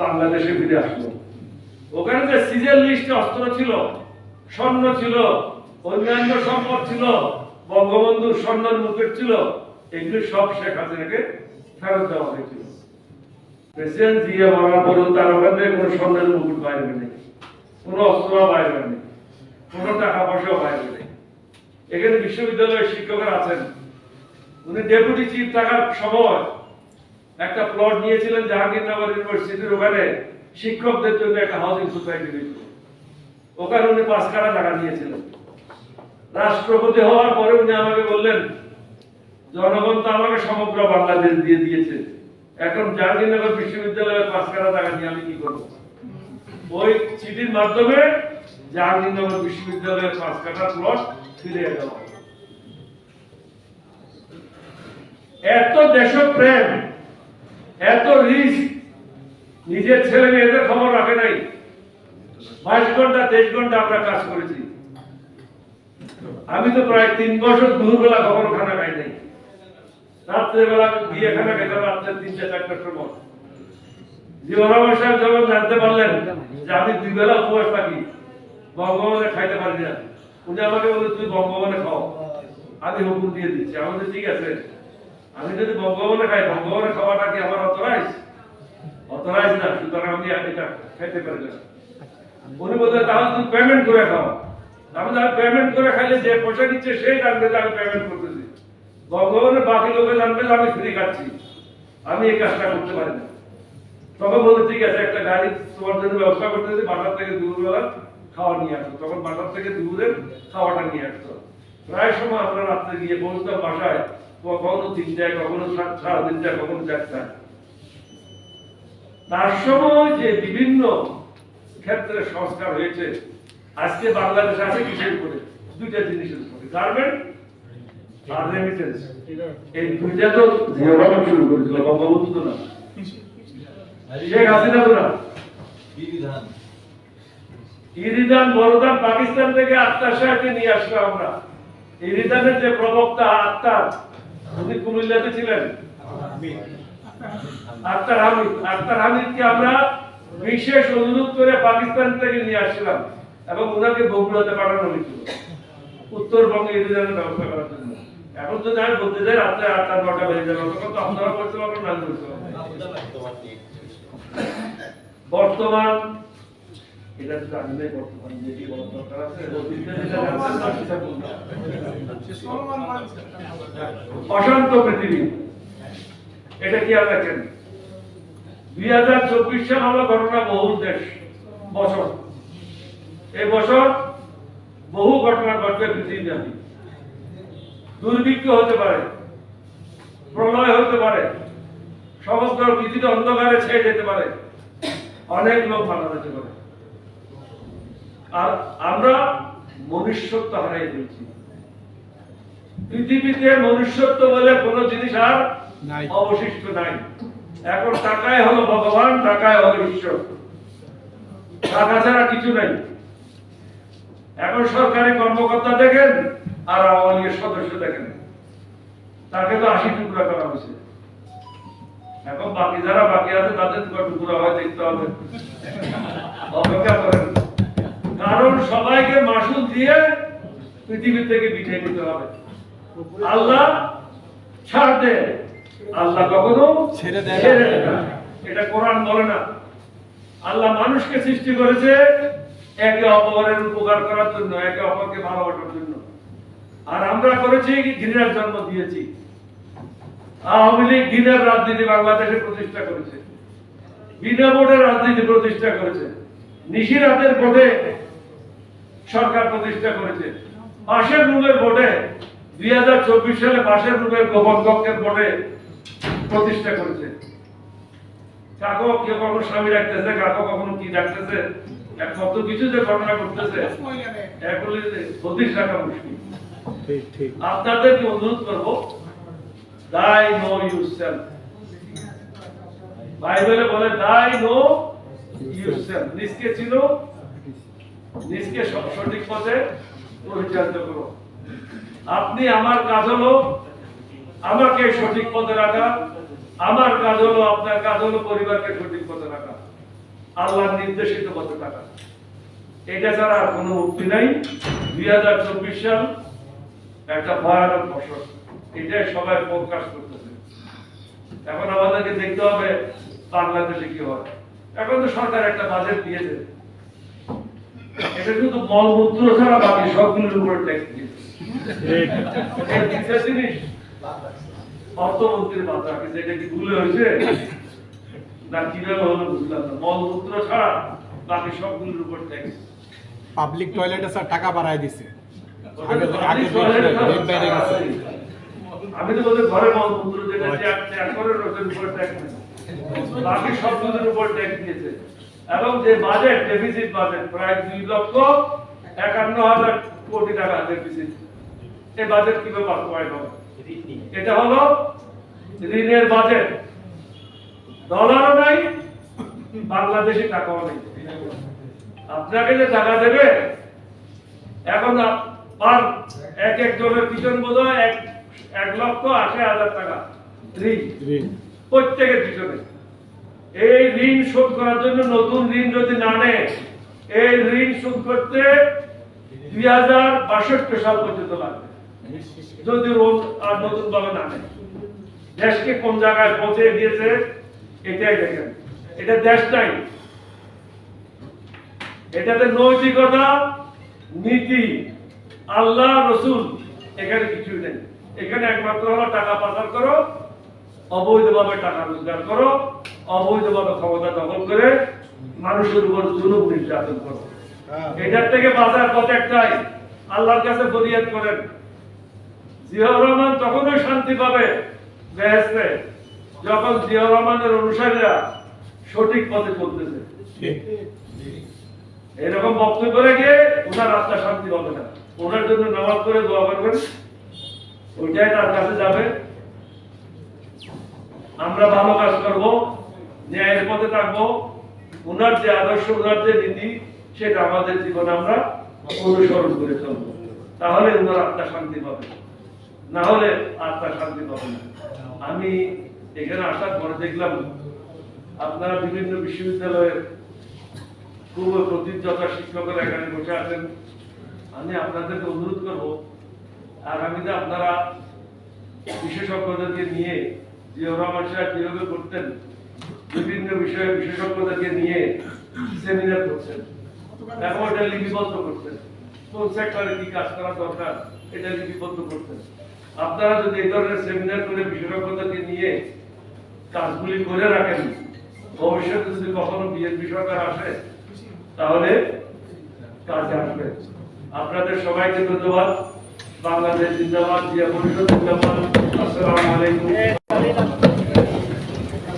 বাংলাদেশে ফিরে আসলো। ওখানে যে সিজেল লিস্টে অস্ত্র ছিল, স্বর্ণ ছিল, অন্যান্য সম্পদ ছিল, বঙ্গবন্ধুর স্বর্ণের মুকুট ছিল, এগুলো সব শেখ হাসিনাকে ফেরত দেওয়া হয়েছিল। প্রেসিডেন্ট জিয়া মারার পরেও তার ওখান থেকে কোনো স্বর্ণের মুকুট বাইরে নেই, কোনো অস্ত্র বাইরে নেই, কোনো টাকা পয়সাও বাইরে নেই। এখানে বিশ্ববিদ্যালয়ের শিক্ষকরা আছেন। উনি ডেপুটি চিফ থাকার সময় একটা প্লট নিয়েছিলেন জাহাঙ্গীরনগর ইউনিভার্সিটির ওখানে শিক্ষকদের জন্য একটা হাউজিং সোসাইটি দিয়েছিল। ওখানে উনি 5 কাঠা জায়গা নিয়েছিলেন। রাষ্ট্রপতি হওয়ার পরে উনি আমাকে বললেন, জনগণ তো আমাকে সমগ্র বাংলাদেশ দিয়ে দিয়েছে, এখন জাহাঙ্গীরনগর বিশ্ববিদ্যালয়ের 5 কাঠা জায়গা নিয়ে আমি কি করবো? ওই চিঠির মাধ্যমে জাহাঙ্গীরনগর বিশ্ববিদ্যালয়ের 5 কাঠা প্লট ফিরে দেওয়া। এত দেশপ্রেম, এত রিস্ক নিজের ছেলে মেয়েদের খবর রাখে নাই। 22 ঘন্টা 23 ঘন্টা আমরা কাজ করেছি। আমি তো প্রায় 3 বছর দুপুরবেলা কখনো খানা খাই নাই। রাত্রেবেলা গিয়ে খানা খেতাম রাত্রে 3টা 4টার সময়। জিয়াউর সাহেব যখন জানতে পারলেন যে আমি 2 বেলা উপবাস থাকি, বঙ্গভবনে খাইতে পারি না, উনি আমাকে বলে তুই বঙ্গভবনে খাও, আমি হুকুম দিয়ে দিচ্ছি। আমাদের ঠিক আছে, আমি যদি বঙ্গভবনে খাই, বঙ্গভবনে খাওয়াটা কি আমার অথরাইজ না, সুতরাং আমি এটা খাইতে পারি না। উনি বললেন তাহলে তুমি পেমেন্ট করে খাও। আমি পেমেন্ট করে খাইলে যে পয়সা দিচ্ছে সেই জানবে যে আমি পেমেন্ট করতেছি, বঙ্গভবনে বাকি লোকে জানবে যে আমি ফ্রি খাচ্ছি, আমি এই কাজটা করতে পারি না। তখন বলতে ঠিক আছে, একটা গাড়ি তোমার জন্য ব্যবস্থা করতেছি, বাজার থেকে দুপুরবেলা খাওয়া নিয়ে আসতো। তখন বাজার থেকে দুপুরের খাওয়াটা নিয়ে আসতো। প্রায় সময় আমরা রাত্রে গিয়ে পৌঁছতাম বাসায়, কখনো 3টায়, কখনো 3:30, কখনো 4টায়। তার সময় যে বিভিন্ন ক্ষেত্রে সংস্কার হয়েছে, আজকে বাংলাদেশ আছে কিসের উপরে? 2টা জিনিসের উপরে, গার্মেন্ট আর রেমিটেন্স। এই 2টা তো জিয়াউর রহমান শুরু করেছিল, বঙ্গবন্ধু তো না, শেখ হাসিনা তো না। ইরিদান বড়দান পাকিস্তান থেকে আক্তার সাহেবকে নিয়ে আসলাম আমরা। ইরিদানের যে প্রবক্তা আক্তার, উনি কুমিল্লাতে ছিলেন, আক্তার হামিদকে আমরা বিশেষ অনুরোধ করে পাকিস্তান থেকে নিয়ে আসছিলাম এবং ওনাকে বগুড়াতে পাঠানো হয়েছিল উত্তরবঙ্গে ইরিদানের ব্যবস্থা করার জন্য। এখন যদি আমি বলতে যাই রাত্রে 8টা 9টা বেজে যাবে, তখন তো আপনারা করতে পারবেন না। বর্তমান এটা তো জানি না, বর্তমান যেটি বড় দরকার আছে অশান্ত পৃথিবী, এটা কি আর দেখেন 2024 সাল হলো ঘটনা বহুল বছর। এই বছর বহু ঘটনা ঘটবে পৃথিবীব্যাপী। দুর্ভিক্ষ হতে পারে, প্রলয় হতে পারে, সমস্ত পৃথিবী অন্ধকারে ছেয়ে যেতে পারে, অনেক লোক মারা যেতে পারে। আর আমরা মনুষ্যত্ব হারিয়ে ফেলছি। পৃথিবীতে মনুষ্যত্ব বলে কোন জিনিস আর অবশিষ্ট নাই। এখন টাকায় হলো ভগবান, টাকায় হলো ঈশ্বর, টাকা ছাড়া কিছু নাই। এখন সরকারি কর্মকর্তা দেখেন আর আওয়ামী লীগের সদস্য দেখেন, তাকে তো 80 টুকরা করা হয়েছে। এখন বাকি যারা বাকি আছে তাদের টুকরা হয় দেখতে হবে, অপেক্ষা করেন। কারণ সবাইকে মাসুল দিয়ে পৃথিবী থেকে বিদায় নিতে হবে। আল্লাহ ছাড় দেয়, আল্লাহ কখনো ছেড়ে দেয় না, এটা কোরআন বলে না। আল্লাহ মানুষকে সৃষ্টি করেছে একে অপরের উপকার করার জন্য, একে অপরকে ভালোবাসার জন্য। আর আমরা করেছি ঘৃণার জন্ম দিয়েছি। আওয়ামী লীগ ঘৃণার রাজনীতি বাংলাদেশে প্রতিষ্ঠা করেছে, বিনা ভোটের রাজনীতি প্রতিষ্ঠা করেছে, নিশিরাতের ভোটে সরকার প্রতিষ্ঠা করেছে, পাশের রুমের ভোটে 2024 সালে পাশের রুমের গোপন কক্ষের ভোটে প্রতিষ্ঠা করেছে। কাকো কেউ কখনো স্বামী রাখতেছে, কাকো কখনো কি রাখতেছে, কত কিছু যে ঘটনা করতেছে, এগুলি হদিশ রাখা মুশকিল। আপনাদেরকে অনুরোধ করবো, দাই নো ইউরসেলফ। বাইবেলে বলে দাই নো ইউরসেলফ, নিজকে চিনো, নিজকে সঠিক পথে পরিচালিত করো। আপনি, আমার কাজ হলো আমাকে সঠিক পথে রাখা, আমার কাজ হলো, আপনার কাজ হলো পরিবারকে সঠিক পথে রাখা, আল্লাহর নির্দেশিত পথে থাকা। এটা ছাড়া আর কোনো মুক্তি নাই। 2024 সাল একটা ভয়ানক বছর, এটাই সবাই প্রকাশ করতেছে। এখন আমাদেরকে দেখতে হবে বাংলাদেশে কি হয়। এখন তো সরকার একটা বাজেট দিয়েছে, এটা শুধু মলমূত্র ছাড়া বাকি সবগুলোর উপরে ট্যাক্স দিয়েছে। জিনিস অর্থমন্ত্রীর মাত্রা কিন্তু এটা কি ভুলে হয়েছে না কিভাবে হলো বুঝলাম না। মলমূত্র ছাড়া বাকি সবগুলোর উপর ট্যাক্স। পাবলিক টয়লেটে স্যার টাকা বাড়ায় দিছে। আমি তো বলতে ঘরে মলমূত্র যেটা ত্যাগ করে রোগের উপর ট্যাক্স, বাকি সবগুলোর উপর ট্যাক্স দিয়েছে। এবং যে বাজেট, ডেফিসিট বাজেট প্রায় 2,51,000 কোটি টাকা ডেফিসিট। এই বাজেট কিভাবে বাস্তবায়ন হবে? এটা হলো ঋণের বাজেট, ডলারও নাই, বাংলাদেশি টাকাও নেই। আপনাকে যে টাকা দেবে এখন পার এক একজনের পিছন বোধ হয় 1,80,000 টাকা ঋণ প্রত্যেকের পিছনে। এই ঋণ শোধ করার জন্য নতুন ঋণ যদি না নেয়, এই ঋণ শোধ করতে 2062 সাল পর্যন্ত লাগবে যদি আর নতুন ভাবে না নেয়। দেশকে কোন জায়গায় পৌঁছে দিয়েছে এটাই দেখেন। এটা দেশ নাই, এটাতে নৈতিকতা, নীতি, আল্লাহ, রসুল এখানে কিছুই নেই। এখানে একমাত্র হলো টাকা পাচার করো, অবৈধভাবে টাকা রোজগার করো, অবৈধভাবে ক্ষমতা দখল করে মানুষের উপর জুলুম নির্যাতন করো। এটার থেকে বাঁচার পথ একটাই, আল্লাহর কাছে ফরিয়াদ করেন। জিয়াউর রহমান তখনই শান্তি পাবে বেহেশতে যখন জিয়াউর রহমানের অনুসারীরা সঠিক পথে চলতেছে। এরকম বক্তব্য করে গিয়ে ওনার আত্মা শান্তি পাবে না। ওনার জন্য নামাজ করে দোয়া করবেন, ওইটাই তার কাছে যাবে। আমরা ভালো কাজ করবো, ন্যায়ের পথে থাকবো, ওনার যে আদর্শ, ওনার যে নীতি, সেটা আমাদের জীবনে আমরা অনুসরণ করে চলবো। তাহলে ওনার আত্মা শান্তি পাবে, না হলে আত্মা শান্তি পাবে না। আমি এখানে আসার পরে দেখলাম আপনারা বিভিন্ন বিশ্ববিদ্যালয়ের খুব প্রতিজ্ঞতা শিক্ষকরা এখানে বসে আছেন। আমি আপনাদেরকে অনুরোধ করবো, আগামীতে আপনারা বিশেষজ্ঞদেরকে নিয়ে, জিয়াউর রহমান সাহেব যেভাবে করতেন, বিভিন্ন বিষয়ে বিশেষজ্ঞদেরকে নিয়ে সেমিনার করছেন এবং এটা লিপিবদ্ধ করতেন, কোন সেক্টরে কি কাজ করা দরকার এটা লিপিবদ্ধ করতেন। আপনারা যদি এই ধরনের সেমিনার করে বিশেষজ্ঞদেরকে নিয়ে কাজগুলি করে রাখেন, ভবিষ্যতে যদি কখনো বিএনপি সরকার আসে তাহলে কাজে আসবে। আপনাদের সবাইকে ধন্যবাদ। বাংলাদেশ জিন্দাবাদ, জিয়া পরিষদ জিন্দাবাদ।